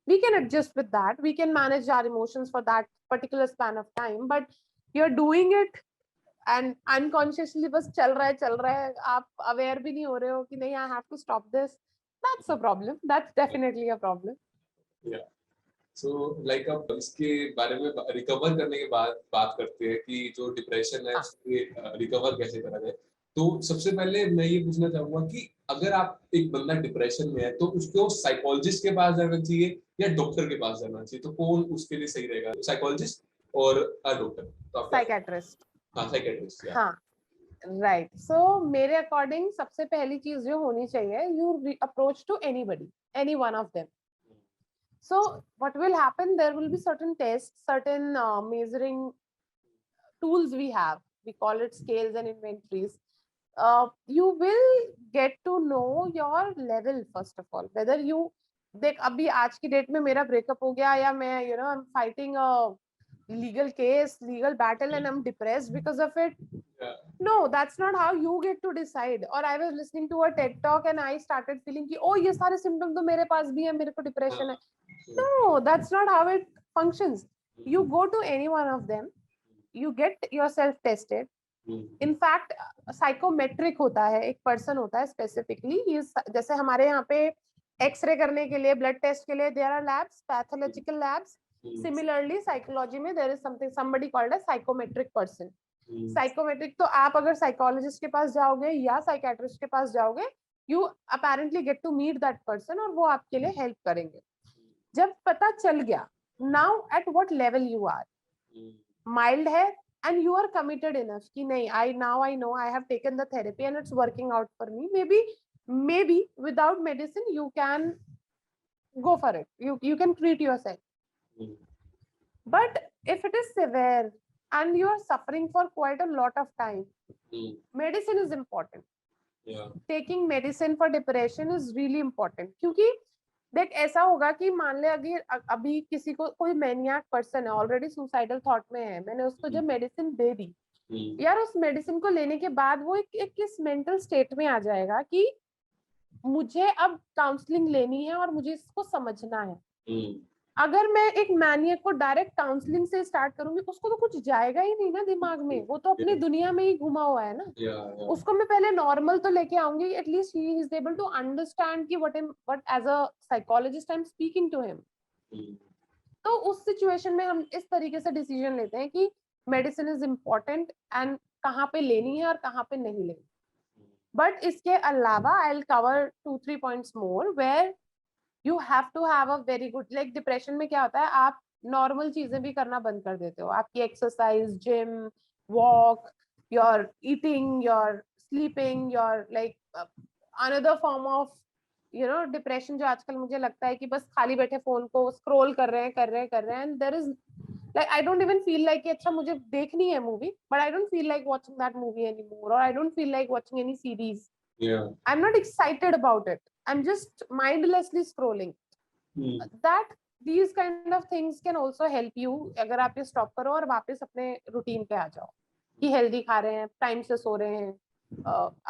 We can adjust with that. We can manage our emotions for that particular span of time. But you're doing it and unconsciously बस चल रहा है, आप aware भी नहीं हो रहे हो कि नहीं I have to stop this. That's a problem. That's definitely a problem. Yeah. So like अब इसके बारे में रिकवर करने के बाद बात करते हैं कि जो डिप्रेशन है उसके रिकवर कैसे करा जाए. तो सबसे पहले मैं ये पूछना चाहूंगा कि अगर आप एक बंदा डिप्रेशन में है तो उसको साइकोलॉजिस्ट के पास जाना चाहिए या डॉक्टर के पास जाना चाहिए, तो कौन उसके लिए सही रहेगा, साइकोलॉजिस्ट और डॉक्टर? तो साइकियाट्रिस्ट. हाँ साइकियाट्रिस्ट. हाँ राइट. सो मेरे अकॉर्डिंग सबसे पहली चीज जो होनी चाहिए, you approach to anybody, any one of them. So what will happen, there will be certain tests, certain measuring tools we have, we call it scales and inventories. You will get to know your level first of all, whether you देख अभी आज की date में मेरा breakup हो गया या मैं you know I'm fighting a legal case, legal battle and I'm depressed because of it. No, that's not how you get to decide. Or I was listening to a TED talk and I started feeling कि oh ये सारे symptoms तो मेरे पास भी है, मेरे को depression है. No, that's not how it functions. You go to any one of them, you get yourself tested. In fact, psychometric होता है, एक person होता है specifically. जैसे हमारे यहाँ पे X-ray करने के लिए, blood test के लिए there are labs, pathological labs. Similarly, psychology में there is somebody called a psychometric person. Psychometric तो आप अगर psychologist के पास जाओगे या psychiatrist के पास जाओगे, you apparently get to meet that person और वो आपके लिए help करेंगे. जब पता चल गया now at what level you are, mild है and you are committed enough कि नहीं I know I have taken the therapy and it's working out for me, maybe without medicine you can go for it, you can treat yourself. But if it is severe and you are suffering for quite a lot of time, medicine is important. Taking medicine for depression is really important. क्योंकि देख ऐसा होगा कि मान ले अगर अभी किसी को कोई मैनियाक पर्सन है, ऑलरेडी सुसाइडल थॉट में है, मैंने उसको जब मेडिसिन दे दी यार, उस मेडिसिन को लेने के बाद वो एक किस मेंटल स्टेट में आ जाएगा कि मुझे अब काउंसलिंग लेनी है और मुझे इसको समझना है. अगर मैं एक मैनियक को डायरेक्ट काउंसलिंग से स्टार्ट करूंगी, उसको तो कुछ जाएगा ही नहीं ना दिमाग में, वो तो अपनी दुनिया में ही घुमा हुआ है ना। उसको मैं पहले नॉर्मल तो लेके आऊंगी, at least he is able to understand कि what as a psychologist I am speaking to him. तो उस सिचुएशन में हम इस तरीके से डिसीजन लेते हैं कि मेडिसिन इज इम्पोर्टेंट एंड कहाँ पे लेनी है और कहाँ पे नहीं लेनी। बट इसके अलावा I will cover 2-3 points more where you have to have a very good, like depression में क्या होता है, आप नॉर्मल चीजें भी करना बंद कर देते हो, आपकी exercise, gym, walk, your eating, your sleeping, your like another form of depression जो आजकल मुझे लगता है कि बस खाली बैठे फोन को स्क्रॉल कर रहे हैं and there is like I don't even feel like अच्छा मुझे देखनी है movie, but I don't feel like watching that movie anymore, और I don't feel like watching any series, I am not excited about it, I'm just mindlessly scrolling. That these kind of things can also help you अगर आप ये stop करो और वापस अपने routine पे आ जाओ कि हेल्दी खा रहे हैं, टाइम से सो रहे हैं,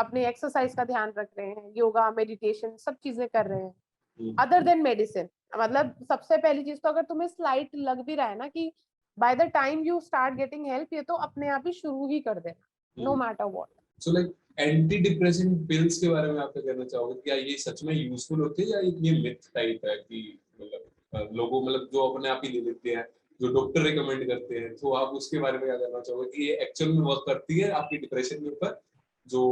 अपने एक्सरसाइज का ध्यान रख रहे हैं, योगा, मेडिटेशन, सब चीजें कर रहे हैं अदर देन मेडिसिन। मतलब सबसे पहली चीज तो अगर तुम्हें स्लाइट लग भी रहा है ना कि by the time you start getting help, ये तो अपने आप ही शुरू ही कर देना, no matter what. So like anti depressant pills के बारे में आप क्या कहना चाहोगे, क्या ये सच में यूजफुल होते हैं या ये मिथ टाइप है कि मतलब लोगों मतलब जो अपने आप ही ले लेते हैं, जो डॉक्टर रिकमेंड करते हैं, तो आप उसके बारे में क्या कहना चाहोगे कि ये एक्चुअल में वर्क करती है आपकी डिप्रेशन के ऊपर जो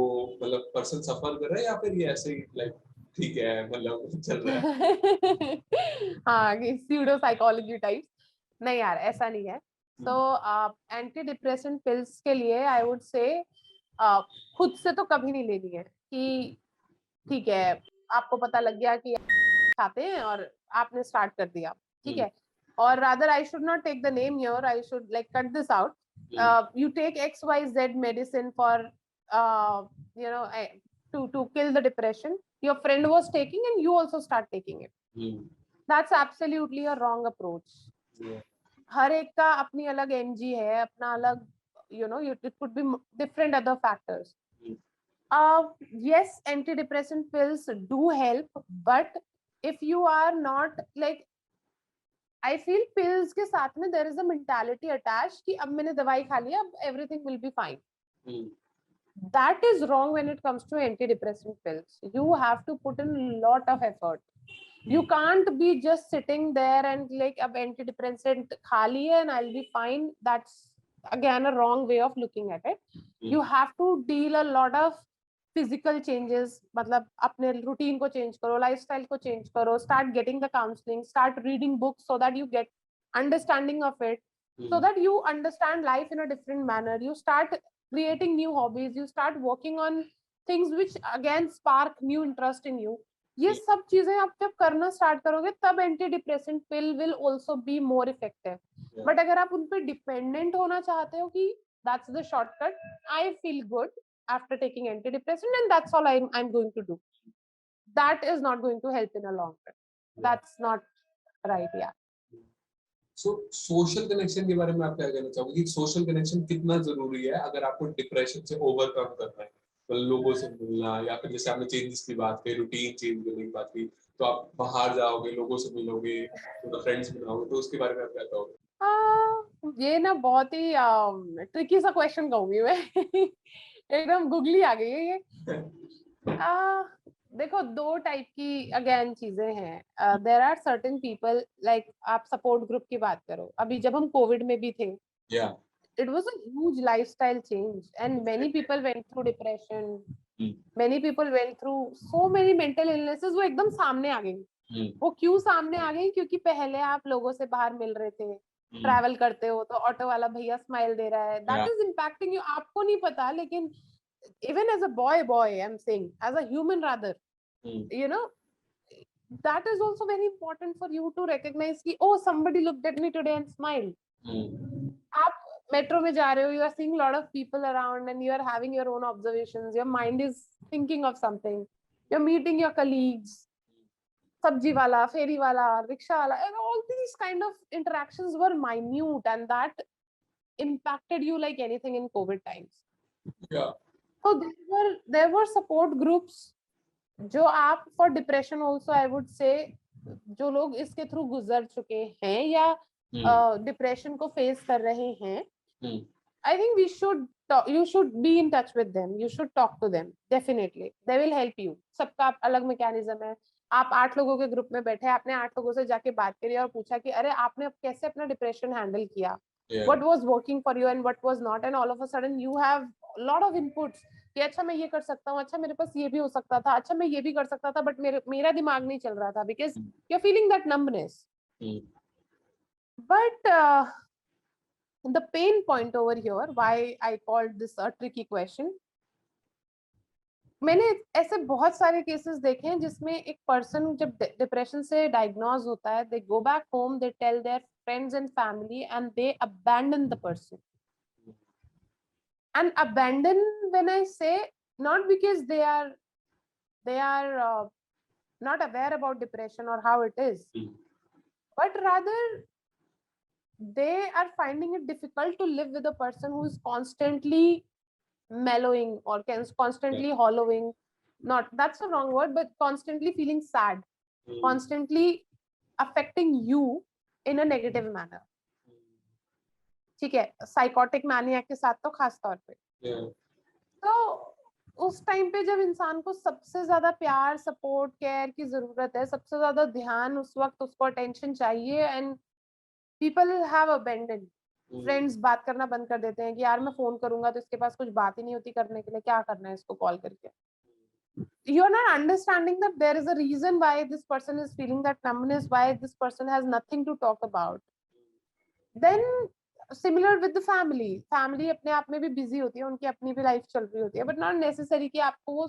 मतलब पर्सन सफर कर रहा है, या फिर ये ऐसे ही लाइक ठीक है मतलब चल रहा है? हाँ, स्यूडो साइकोलॉजी टाइप। नहीं यार, ऐसा नहीं है। तो एंटी डिप्रेसेंट पिल्स के लिए आई वुड से खुद से तो कभी नहीं लेनी है कि ठीक है आपको पता लग गया कि खाते हैं और आपने स्टार्ट कर दिया, ठीक है, और rather I should not take the name here, I should like cut this out, you take XYZ medicine for you know to kill the depression, your friend was taking and you also start taking it, that's absolutely a wrong approach. हर एक का अपनी अलग MG है, अपना अलग it could be different other factors. Yes, antidepressant pills do help, but if you are not like, I feel pills के साथ में there is a mentality attached कि अब मैंने दवाई खा लिया, अब everything will be fine. That is wrong when it comes to antidepressant pills. You have to put in a lot of effort. You can't be just sitting there and like अब antidepressant खा लिया and I'll be fine. That's again a wrong way of looking at it. You have to deal a lot of physical changes, मतलब अपने routine को change करो, lifestyle को change करो, start getting the counseling, start reading books so that you get understanding of it, so that you understand life in a different manner. You start creating new hobbies, you start working on things which again spark new interest in you. ये सब चीजें आप जब करना start करोगे तब anti depressant pill will also be more effective. But अगर आप उन पे डिपेंडेंट होना चाहते हो कि that's the shortcut, I feel good after taking antidepressant and that's all I'm going to do, that is not going to help in a long run. That's not right. Yeah. So social connection के बारे में आप क्या कहना चाहोगे कि social connection कितना जरूरी है अगर आपको डिप्रेशन से ओवरकम करना है, तो लोगों से मिलना, या फिर जैसे आपने चेंजेस की बात की, रूटीन चेंज करने की बात की, तो आप बाहर जाओगे, लोगों से मिलोगे, तो फ्रेंड्स बनाओगे, तो उसके बारे में आप क्या कहोगे? ये ना बहुत ही ट्रिकी सा क्वेश्चन कहूंगी मैं एकदम गुगली आ गई है ये। देखो दो टाइप की अगेन चीजें हैं। There are certain people like आप सपोर्ट ग्रुप की बात करो, अभी जब हम कोविड में भी थे, it was a huge lifestyle change and many people went through depression, many people went through so many mental illnesses, वो एकदम सामने आ गई। वो क्यों सामने आ गई? क्योंकि पहले आप लोगों से बाहर मिल रहे थे, ट्रैवल करते हो तो ऑटो वाला भैया स्माइल दे रहा है, दैट इज इम्पैक्टिंग यू, आपको नहीं पता, लेकिन even as a boy I'm saying, as a human rather, you know, that is also very important for you to recognize कि oh somebody looked at me today and smiled. आप metro में जा रहे हो, you are seeing a lot of people around and you are having your own observations, your mind is thinking of something, you're meeting your colleagues, sabji wala, फेरी वाला, rickshaw वाला, and all these kind of interactions were minute and that impacted you like anything in COVID times. So there were support groups जो आप for depression also I would say जो लोग इसके through गुजर चुके हैं या डिप्रेशन को फेस कर रहे हैं, I think we should talk, you should be in touch with them, you should talk to them, definitely they will help you. सबका अलग मैकेनिज्म है. आप 8 लोगों के ग्रुप में बैठे, आपने 8 लोगों से जाके बात करी और पूछा कि अरे आपने कैसे अपना डिप्रेशन हैंडल किया, what was working for you and what was not, and all of a sudden you have a lot of inputs कि अच्छा मैं ये कर सकता हूँ, अच्छा मेरे पास ये भी हो सकता था, अच्छा मैं ये भी कर सकता था, बट मेरा दिमाग नहीं चल रहा था, because you're feeling that numbness. But the pain point over here, why I called this a tricky question, मैंने ऐसे बहुत सारे केसेस देखे हैं जिसमें एक पर्सन जब डिप्रेशन से डायग्नोज होता है, they go back home, they tell their friends and family and they abandon the person. And abandon, when I say, not because they are not aware about depression or how it is, but rather they are finding it difficult to live with a person who is constantly mellowing or constantly hollowing, not, that's the wrong word, but constantly feeling sad, constantly affecting you in a negative manner. ठीक है, psychotic mania के साथ तो खास तौर पे. तो उस टाइम पे जब इंसान को सबसे ज्यादा प्यार, सपोर्ट, केयर की जरूरत है, सबसे ज्यादा ध्यान उस वक्त उसको अटेंशन चाहिए, and people have abandon. Friends बात करना बंद कर देते हैं कि यार मैं फोन करूंगा तो इसके पास कुछ बात ही नहीं होती करने के लिए, क्या करना है इसको कॉल करके. You are not understanding that there is a reason why this person is feeling that numbness, why this person has nothing to talk about. Then similar with the family अपने आप में भी बिजी होती है, उनकी अपनी भी लाइफ चल रही होती है, बट नॉट नेसेसरी कि आपको वो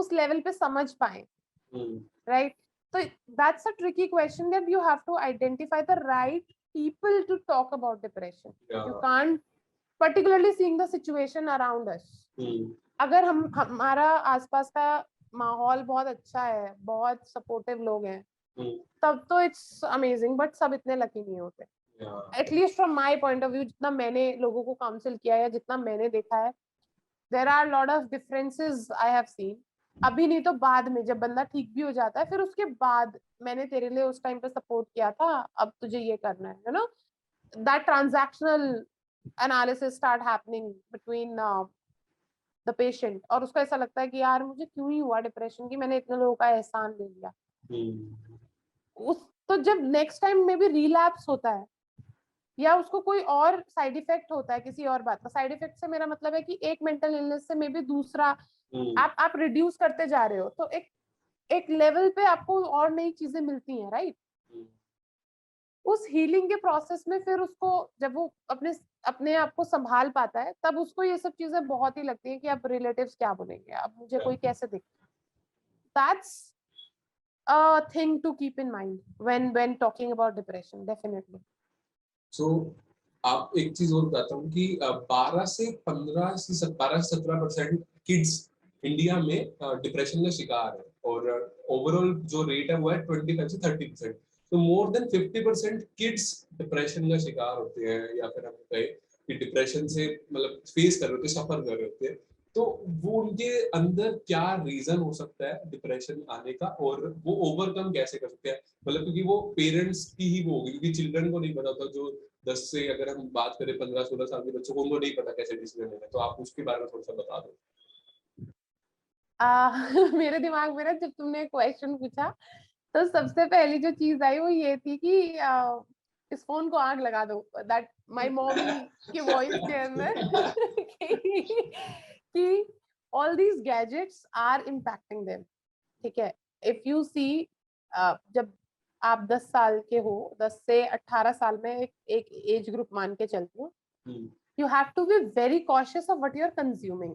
उस लेवल पे समझ पाए, राइट? तो that's a tricky question, that you have to identify the right people to talk about depression. You can't, particularly seeing the situation around us. अगर हमारा आसपास का माहौल बहुत अच्छा है, बहुत सपोर्टिव लोग हैं, तब तो इट्स अमेजिंग, बट सब इतने लकी नहीं होते. At least from my point of view, जितना मैंने लोगों को काउंसिल किया है, जितना मैंने देखा है, there are lot of differences I have seen. अभी नहीं तो बाद में, जब बंदा ठीक भी हो जाता है, फिर उसके बाद मैंने तेरे लिए उस टाइम पे सपोर्ट किया था, अब तुझे ये करना है, you know, that transactional analysis start happening between the patient, और उसको ऐसा लगता है कि यार मुझे क्यों ही हुआ डिप्रेशन की, मैंने इतने लोगों का एहसान ले लिया. उस तो जब नेक्स्ट टाइम में भी रिलैप्स होता है या उसको कोई और साइड इफेक्ट होता है किसी और बात का, साइड इफेक्ट से मेरा मतलब है कि एक मेंटल इलनेस से मे बी दूसरा आप रिड्यूस करते जा रहे हो, तो एक लेवल पे आपको और नई चीजें मिलती हैं, राइट? उस हीलिंग के प्रोसेस में फिर उसको जब वो अपने आप को संभाल पाता है, तब उसको ये सब चीजें बहुत ही लगती है कि अब रिलेटिव्स क्या बोलेंगे, अब मुझे कोई कैसे देखे. That's a thing to keep in mind when talking about depression, definitely. So आप एक चीज और बताता हूँ कि 12 से 17% किड्स इंडिया में डिप्रेशन का शिकार है, और ओवरऑल जो रेट है वो है 25 से 30%. तो मोर देन 50% किड्स डिप्रेशन का शिकार होते हैं, या फिर हम कहें कि डिप्रेशन से मतलब फेस कर रहे होते, सफर कर रहे होते. तो वो उनके अंदर क्या रीजन हो सकता है डिप्रेशन आने का, और वो ओवरकम कैसे कर सकते हैं, मतलब क्योंकि वो पेरेंट्स की ही वो होगी, क्योंकि चिल्ड्रन को नहीं पता होता. जो 10 से अगर हम बात करें 15-16 साल के बच्चों को, उनको नहीं पता कैसे डिसीजन लेना है. तो आप उसके बारे में थोड़ा सा बता दो. मेरे दिमाग में ना जब तुमने क्वेश्चन पूछा तो सबसे पहली जो चीज आई वो ये थी कि इस फोन को आग लगा दो, दैट माय मॉमी की वॉइस के अंदर कि all these gadgets are impacting them. ठीक है, इफ यू सी, जब आप 10 साल के हो, 10 से 18 साल में एक एज ग्रुप मान के चलती हूँ, you have to be very cautious of what you are consuming,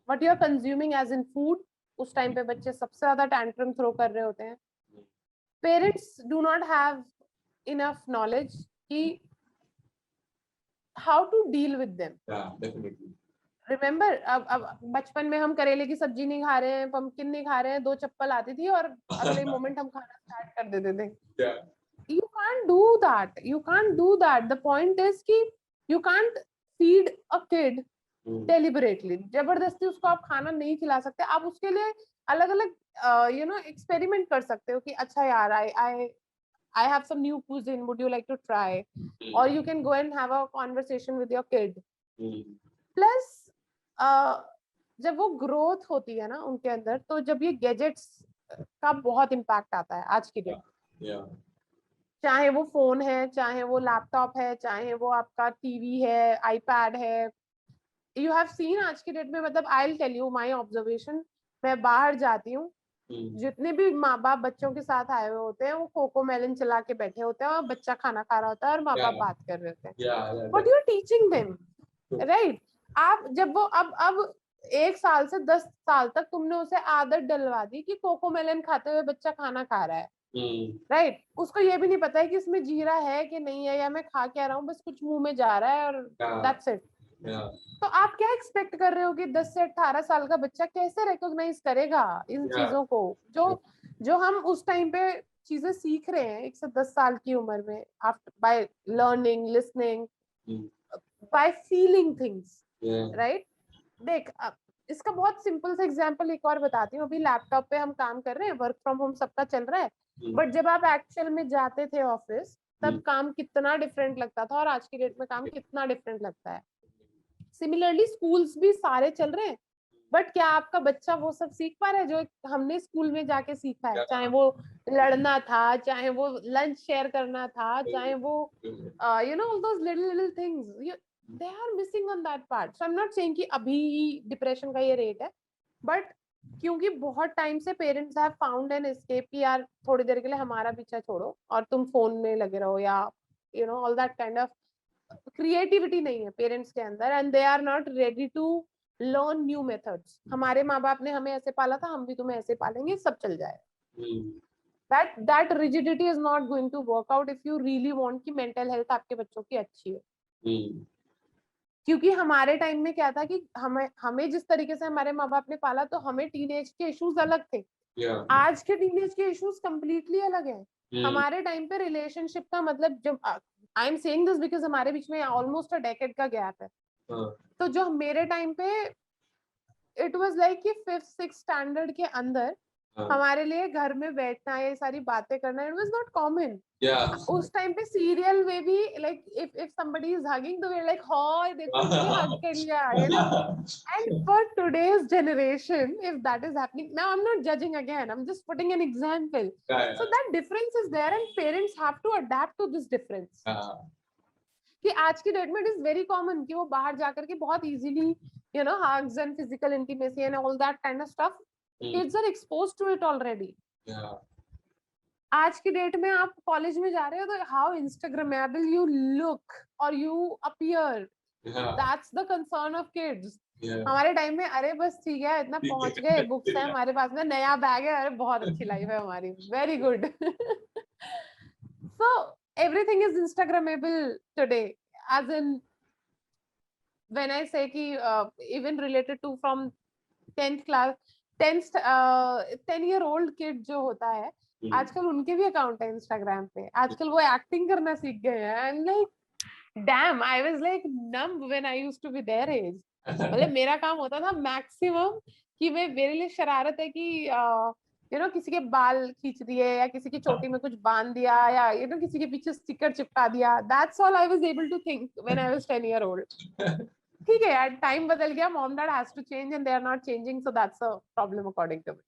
what you are consuming as in food. उस टाइम पे बच्चे सबसे ज्यादा टैंट्रम थ्रो कर रहे होते हैं. Parents do not have enough knowledge कि how to deal with them. Remember, अब बचपन में हम करेले की सब्जी नहीं खा रहे हैं, पम्पकिन नहीं खा रहे हैं, 2 चप्पल आती थी और अगले मोमेंट हम खाना स्टार्ट कर देते थे. You can't do that. You can't do that. The point is कि you can't feed a kid deliberately. जबरदस्ती उसको आप खाना नहीं खिला सकते. आप उसके लिए अलग अलग you know experiment कर सकते हो कि अच्छा यार I have some new cuisine, would you like to try? Or you can go and have a conversation with your kid. Plus जब वो ग्रोथ होती है ना उनके अंदर, तो जब ये गैजेट्स का बहुत इम्पैक्ट आता है आज की डेट, चाहे वो फोन है, चाहे वो लैपटॉप है, चाहे वो आपका टीवी है, आईपैड है, यू हैव सीन आज की डेट में, मतलब I will tell you my observation, मैं बाहर जाती हूँ, जितने भी माँ बाप बच्चों के साथ आए हुए होते हैं वो कोको मेलन चला के बैठे होते हैं और बच्चा खाना खा रहा होता है और माँ बाप बात कर रहे होते हैं. What you are teaching them, right? आप जब वो अब 1 साल से 10 साल तक तुमने उसे आदत डलवा दी कि कोको मेलन खाते हुए बच्चा खाना खा रहा है, राइट? उसको ये भी नहीं पता है कि इसमें जीरा है कि नहीं है, या मैं खा क्या रहा हूँ, बस कुछ मुंह में जा रहा है और दैट्स इट. तो आप क्या एक्सपेक्ट कर रहे हो कि 10 से 18 साल का बच्चा कैसे रिकॉग्नाइज करेगा इन चीजों को, जो हम उस टाइम पे चीजें सीख रहे हैं 1 से 10 साल की उम्र में, after by learning, listening, by feeling things, right? देख इसका बहुत सिंपल सा एग्जांपल एक और बताती हूँ. अभी लैपटॉप पे हम काम कर रहे हैं, वर्क फ्रॉम होम सबका चल रहा है, बट जब आप एक्चुअल में जाते थे ऑफिस तब काम कितना डिफरेंट लगता था और आज की डेट में काम कितना डिफरेंट लगता है. सिमिलरली स्कूल्स भी सारे चल रहे हैं, बट क्या आपका बच्चा वो सब सीख पा रहा है जो हमने स्कूल में जाके सीखा है? चाहे वो लड़ना था, चाहे वो लंच शेयर करना था, चाहे वो you know all those little things, they are missing on that part. So I'm not saying कि अभी डिप्रेशन का ये रेट है, बट क्योंकि बहुत टाइम से parents have found an escape कि यार थोड़ी देर के लिए हमारा पीछा छोड़ो और तुम फोन में लगे रहो, या you know all that kind of creativity नहीं है पेरेंट्स के अंदर, and they are not ready to learn new methods. हमारे माँ बाप ने हमें ऐसे पाला था, हम भी तुम्हें ऐसे पालेंगे, सब चल जाएगा. that rigidity is not going to work out if you really want कि मेंटल हेल्थ आपके बच्चों की अच्छी है. क्योंकि हमारे टाइम में क्या था कि हमें जिस तरीके से हमारे माँ बाप ने पाला, तो हमें टीनेज के इश्यूज अलग थे. आज के टीनेज के इश्यूज कंप्लीटली अलग है. हमारे टाइम पे रिलेशनशिप का मतलब, जब I am saying this because हमारे बीच में ऑलमोस्ट अ डेकेड का गैप है, तो जो मेरे टाइम पे इट वाज लाइक कि 5th-6th स्टैंडर्ड के अंदर हमारे लिए घर में बैठना, ये सारी बातें करना, इट वाज नॉट कॉमन. उस टाइम पे सीरियल में भी like if somebody is hugging तो we're like हाय देखो इसने हग कर लिया, you know. And for today's generation, if that is happening now, I'm not judging again, I'm just putting an example. So that difference is there and parents have to adapt to this difference. कि आज की date में it is very common कि वो बाहर जाकर के बहुत easily you know hugs and physical intimacy and all that kind of stuff, kids are exposed to it already. आज की डेट में आप कॉलेज में जा रहे हो तो हाउ इंस्टाग्रामेबल यू लुक और you appear, that's the concern of kids. हमारे टाइम में अरे बस ठीक है, इतना पहुंच गए, बुक्स है हमारे पास में, नया बैग है, अरे बहुत अच्छी लाइफ है हमारी, very good. So everything is instagrammable today, as in when I say ki even related to from 10th class 10-year-old kid जो होता है आजकल उनके भी अकाउंट है इंस्टाग्राम पे, आजकल वो एक्टिंग करना सीख गए हैं. I'm like damn, I was like numb when I used to be their age. मतलब मेरा काम होता था मैक्सिमम कि मेरे लिए शरारत है कि यू नो किसी के बाल खींच दिए या किसी की चोटी में कुछ बांध दिया या यू नो किसी के पीछे स्टिकर चिपका दिया. That's all I was able to think when I was 10 year old. ठीक है यार, टाइम बदल गया, mom dad has to change and they are not changing, so that's a problem according to me.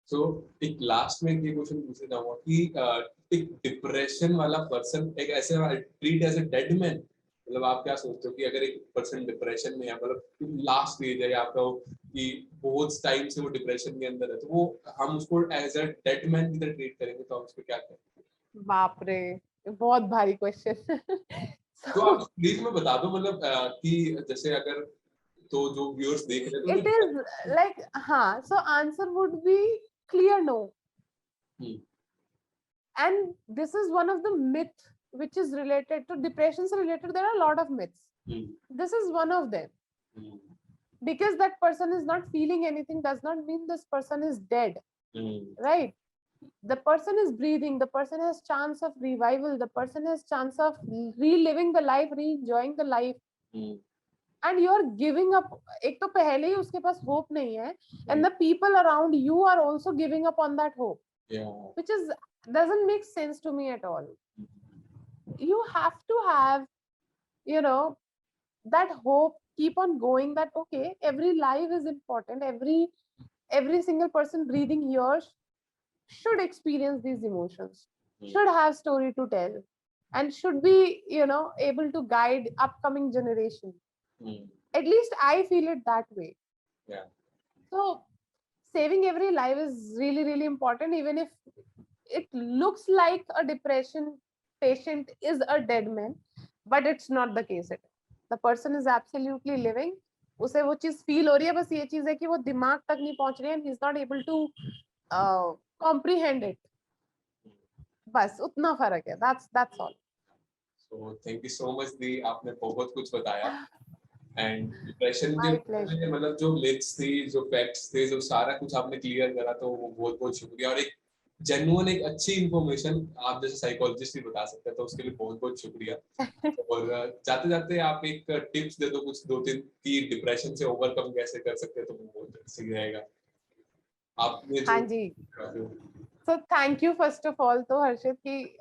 So एक last में ये question पूछना चाहूंगा कि एक डिप्रेशन वाला पर्सन एक ऐसे treat as a dead man, मतलब आप क्या सोचते हो कि अगर एक पर्सन डिप्रेशन में है, मतलब लास्ट स्टेज है आपका कि बहुत टाइम से वो डिप्रेशन के अंदर है, तो वो हम उसको एज अ डेड मैन की तरह ट्रीट करेंगे तो हम उसको क्या करेंगे? बाप रे, बहुत भारी क्वेश्चन. तो आप प्लीज में बता दो, मतलब कि जैसे अगर तो जो व्यूअर्स देख रहे हैं, इट इज लाइक हाँ, so answer would be clear no. And this is one of the myth which is related to depression related. There are a lot of myths. This is one of them. Because that person is not feeling anything does not mean this person is dead. Right? The person is breathing, the person has chance of revival, the person has chance of reliving the life, re-enjoying the life. and you're giving up. एक तो पहले ही उसके पास hope नहीं है, and the people around you are also giving up on that hope, which is doesn't make sense to me at all. You have to have, you know, that hope, keep on going, that okay, every life is important, every single person breathing here should experience these emotions, should have story to tell, and should be, you know, able to guide upcoming generation. At least I feel it that way. Yeah. So saving every life is really, really important, even if it looks like a depression patient is a dead man, but it's not the case. The person is absolutely living. उसे वो चीज feel हो रही है, बस ये चीज है कि वो दिमाग तक नहीं पहुंच रही है, and he's not able to comprehend it. बस उतना फर्क है. That's all. So thank you so much दी, आपने बहुत कुछ बताया. एंड डिप्रेशन के मतलब जो मिथ्स थी, जो फैक्ट्स थे, जो सारा कुछ आपने क्लियर करा, तो वो बहुत बहुत शुक्रिया. और एक जेन्युइन, एक अच्छी इंफॉर्मेशन आप जैसे साइकोलॉजिस्ट ही बता सकते हैं, तो उसके लिए बहुत बहुत शुक्रिया. और जाते जाते आप एक टिप्स दे दो, कुछ 2-3 की डिप्रेशन से ओवरकम कैसे कर सकते हैं, तो वो बहुत सही रहेगा. आपने हाँ जी. So thank you first of all तो हर्षित कि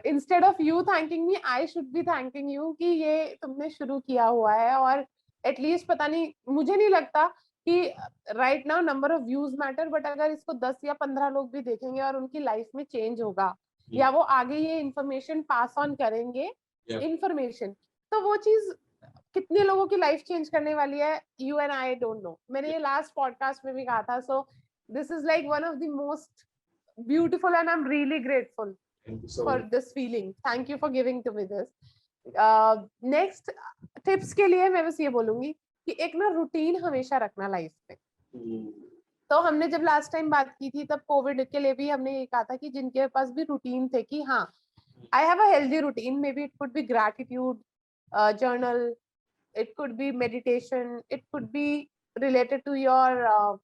instead of you thanking me, I should be thanking you कि ये तुमने शुरू किया हुआ है. और at least पता नहीं, मुझे नहीं लगता कि right now number of views matter, but अगर इसको 10 या 15 लोग भी देखेंगे और उनकी लाइफ में चेंज होगा, या वो आगे ये इंफॉर्मेशन पास ऑन करेंगे, इंफॉर्मेशन, तो वो चीज कितने लोगों की लाइफ चेंज करने वाली है, you and I don't know. मैंने ये लास्ट पॉडकास्ट में भी कहा था. So this is like one of the most beautiful, and I'm really grateful for this feeling. Thank you for giving to me this. Next tips के लिए मैं बस ये बोलूंगी कि एक ना रूटीन हमेशा रखना लाइफ में. तो हमने जब लास्ट टाइम बात की थी, तब कोविड के लिए भी हमने ये कहा था कि जिनके पास भी रूटीन थे कि हाँ, I have a healthy routine, maybe it could be gratitude journal, it could be meditation, it could be related to your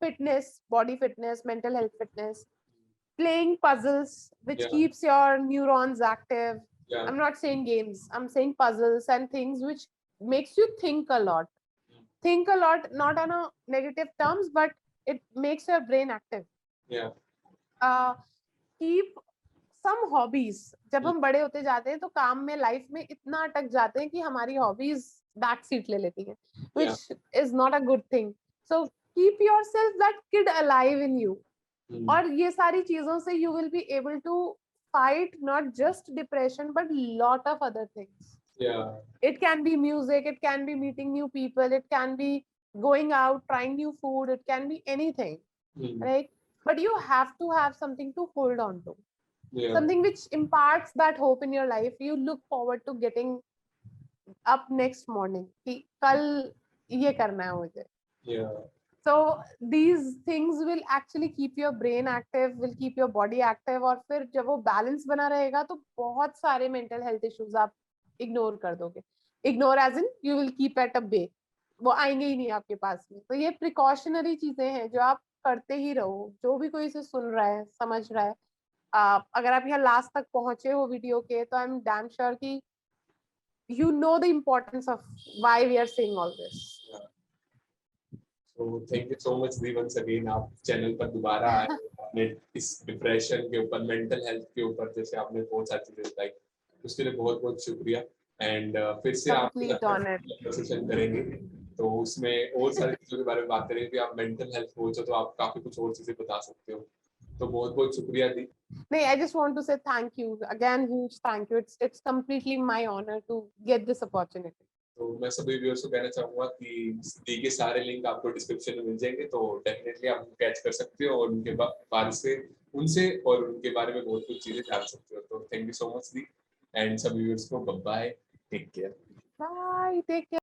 fitness, body fitness, mental health fitness, playing puzzles, which keeps your neurons active. I'm not saying games, I'm saying puzzles and things which makes you think a lot. Think a lot, not on a negative terms, but it makes your brain active. Keep some hobbies. जब हम बड़े होते जाते हैं तो काम में, life में इतना अटक जाते हैं कि हमारी हॉबीज बैक सीट ले लेती हैं, which is not a good thing. So keep yourself that kid alive in you. और ये सारी चीजों से you will be able to fight not just depression but lot of other things. It can be music, it can be meeting new people, it can be going out, trying new food, it can be anything, right? But you have to have something to hold on to. Something which imparts that hope in your life. You look forward to getting up next morning कि कल ये करना है मुझे. So these things will actually keep your brain active, will keep your body active. और फिर जब वो balance बना रहेगा तो बहुत सारे mental health issues आप ignore कर दोगे. Ignore as in you will keep at a bay. वो आएंगे ही नहीं आपके पास में. तो ये precautionary चीजें हैं जो आप करते ही रहो. जो भी कोई इसे सुन रहा है, समझ रहा है, अगर आप यहाँ लास्ट तक पहुंचे हो वीडियो के, तो आई एम डैम श्योर कि you know the importance of why we are saying all this. So thank you so much the, once again आप चैनल पर दोबारा आए. आपने इस डिप्रेशन के ऊपर, मेंटल हेल्थ के ऊपर जैसे आपने बहुत सारी चीजें बताई, उसके लिए बहुत बहुत शुक्रिया. एंड फिर से आप सेशन करेंगे तो उसमें और सारी चीजों के बारे में बात करेंगे. आप मेंटल हेल्थ कोच हो तो आप काफी कुछ और चीजें बता सकते हो. तो बहुत बहुत शुक्रिया दी. नहीं, I just want to say thank you again, huge thank you. It's completely my honor to get this opportunity. तो मैं सभी व्यूअर्स को कहना चाहूंगा कि दी के सारे लिंक आपको डिस्क्रिप्शन में मिल जाएंगे, तो डेफिनेटली आप कैच कर सकते हो और उनके बारे से उनसे और उनके बारे में बहुत कुछ चीजें जान सकते हो. तो थैंक यू सो मच दी, एंड सभी व्यूअर्स को bye, take care. Bye, take care.